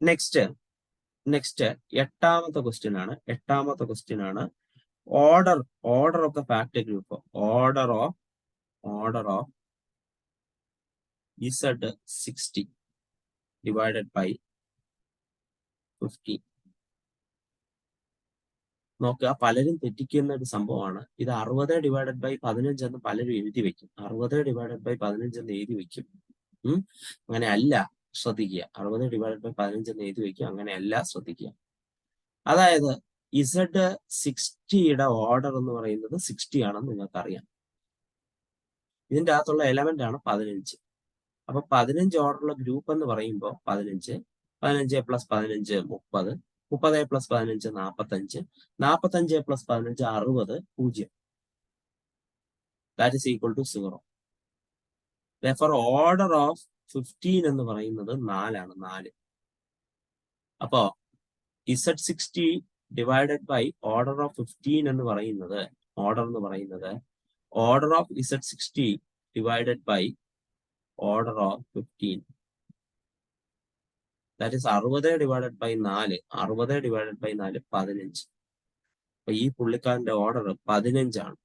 നെക്സ്റ്റ് എട്ടാമത്തെ ക്വസ്റ്റ്യൻ ആണ്. Order of the factor group, order of Z60 divided by 50. നോക്കുക, പലരും തെറ്റിക്കുന്ന ഒരു സംഭവമാണ് ഇത്. 60 ഡിവൈഡഡ് ബൈ 15 എന്ന് പലരും എഴുതി വെക്കും, 60 ഡിവൈഡഡ് ബൈ 15 എന്ന് എഴുതി വെക്കും. അങ്ങനെ അല്ല, ശ്രദ്ധിക്കുക. 60 ഡിവൈഡഡ് ബൈ 15 എന്ന് എഴുതി വെക്കും, അങ്ങനെയല്ല, ശ്രദ്ധിക്കുക. അതായത് Z60യുടെ ഓർഡർ എന്ന് പറയുന്നത് 60 ആണെന്ന് നിങ്ങൾക്കറിയാം. ഇതിന്റെ അകത്തുള്ള എലമെന്റ് ആണ് 15. അപ്പൊ 15 ഓർഡറുള്ള ഗ്രൂപ്പ് എന്ന് പറയുമ്പോൾ 15 plus 15 30, 30 plus 15 45, 45 plus 15 60, 0. That is equal to 0. Therefore order of 15 എന്ന് പറയുന്നത് 4 ആണ്, 4. അപ്പോ Z60 divided by order of 15 എന്ന് പറയുന്നത്, order of Z60 divided by order of 15. That is 60 divided by 4. 60 divided by 4 15. അപ്പൊ ഈ പുള്ളിക്കാരന്റെ ഓർഡർ 15 ആണ്.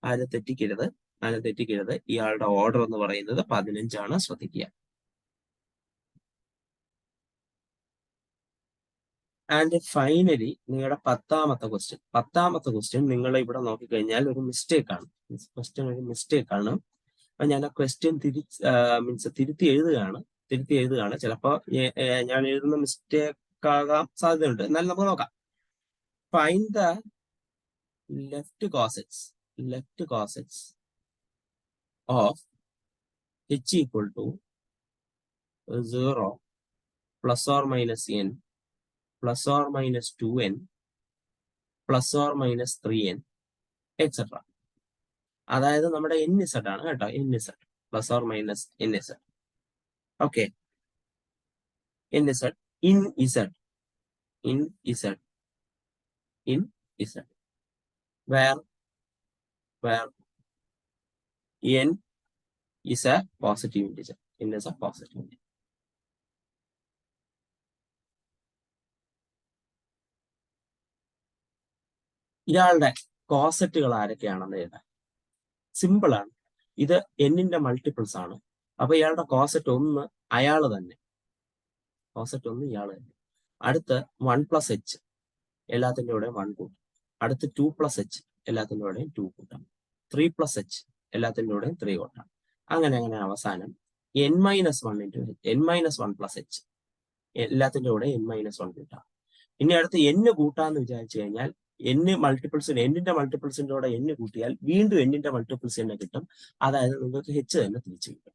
അതിനെ തെറ്റിക്കരുത്. ഇയാളുടെ ഓർഡർ എന്ന് പറയുന്നത് 15 ആണ്, ശ്രദ്ധിക്കുക. ആൻഡ് ഫൈനലി നിങ്ങളുടെ പത്താമത്തെ ക്വസ്റ്റ്യൻ നിങ്ങൾ ഇവിടെ നോക്കിക്കഴിഞ്ഞാൽ ഒരു മിസ്റ്റേക്ക് ആണ്. അപ്പൊ ഞാൻ ആ ക്വസ്റ്റ്യൻ തിരുത്തി എഴുതുകയാണ്. ചിലപ്പോ ഞാൻ എഴുതുന്ന മിസ്റ്റേക്ക് ആകാൻ സാധ്യതയുണ്ട്, എന്നാലും നമുക്ക് നോക്കാം. Find the left cosets of H equal to 0 plus or minus N plus or minus 2n plus or minus 3n etcetera. അതായത് നമ്മുടെ എൻ ഇസഡ് ആണ് കേട്ടോ, N Z plus or minus N Z. Okay, N Z in Z in Z, in Z, where n is a positive integer, n is a positive integer. ഇയാളുടെ കോസറ്റുകൾ ആരൊക്കെയാണെന്ന് എഴുതാം. Simple ആണ്. ഇത് എന്നിന്റെ multiples ആണ്. അപ്പൊ ഇയാളുടെ കോസറ്റ് 1 അയാൾ തന്നെ, കോസറ്റ് 1 ഇയാൾ തന്നെ. അടുത്ത് 1+h എല്ലാത്തിൻ്റെ കൂടെ 1 കൂട്ടാം. അടുത്ത് 2+h എല്ലാത്തിൻ്റെ കൂടെയും 2 കൂട്ടാം. 3+h എല്ലാത്തിൻ്റെ കൂടെയും 3 കൂട്ടാം. അങ്ങനെ അവസാനം n-1 into n-1+h എല്ലാത്തിൻ്റെ കൂടെ n-1 കൂട്ടാം. ഇനി അടുത്ത് n കൂട്ടാന്ന് വിചാരിച്ചു കഴിഞ്ഞാൽ എന്നിന്റെ മൾട്ടിപ്പിൾസിന്റെ കൂടെ n കൂട്ടിയാൽ വീണ്ടും എന്നിന്റെ മൾട്ടിപ്പിൾസ് തന്നെ കിട്ടും. അതായത് നിങ്ങൾക്ക് h തന്നെ തിരിച്ചു കിട്ടും.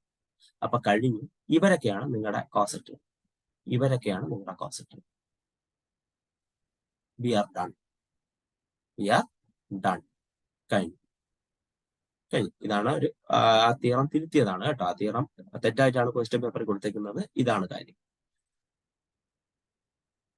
അപ്പൊ കഴിഞ്ഞു. ഇവരൊക്കെയാണ് നിങ്ങളുടെ കോസറ്റ്. V are done. കഴിഞ്ഞു. ഇതാണ് ഒരു ആ തിയറം തിരുത്തിയതാണ് കേട്ടോ. ആ തിയറം തെറ്റായിട്ടാണ് ക്വസ്റ്റ്യൻ പേപ്പറിൽ കൊടുത്തേക്കുന്നത്. ഇതാണ് കാര്യം.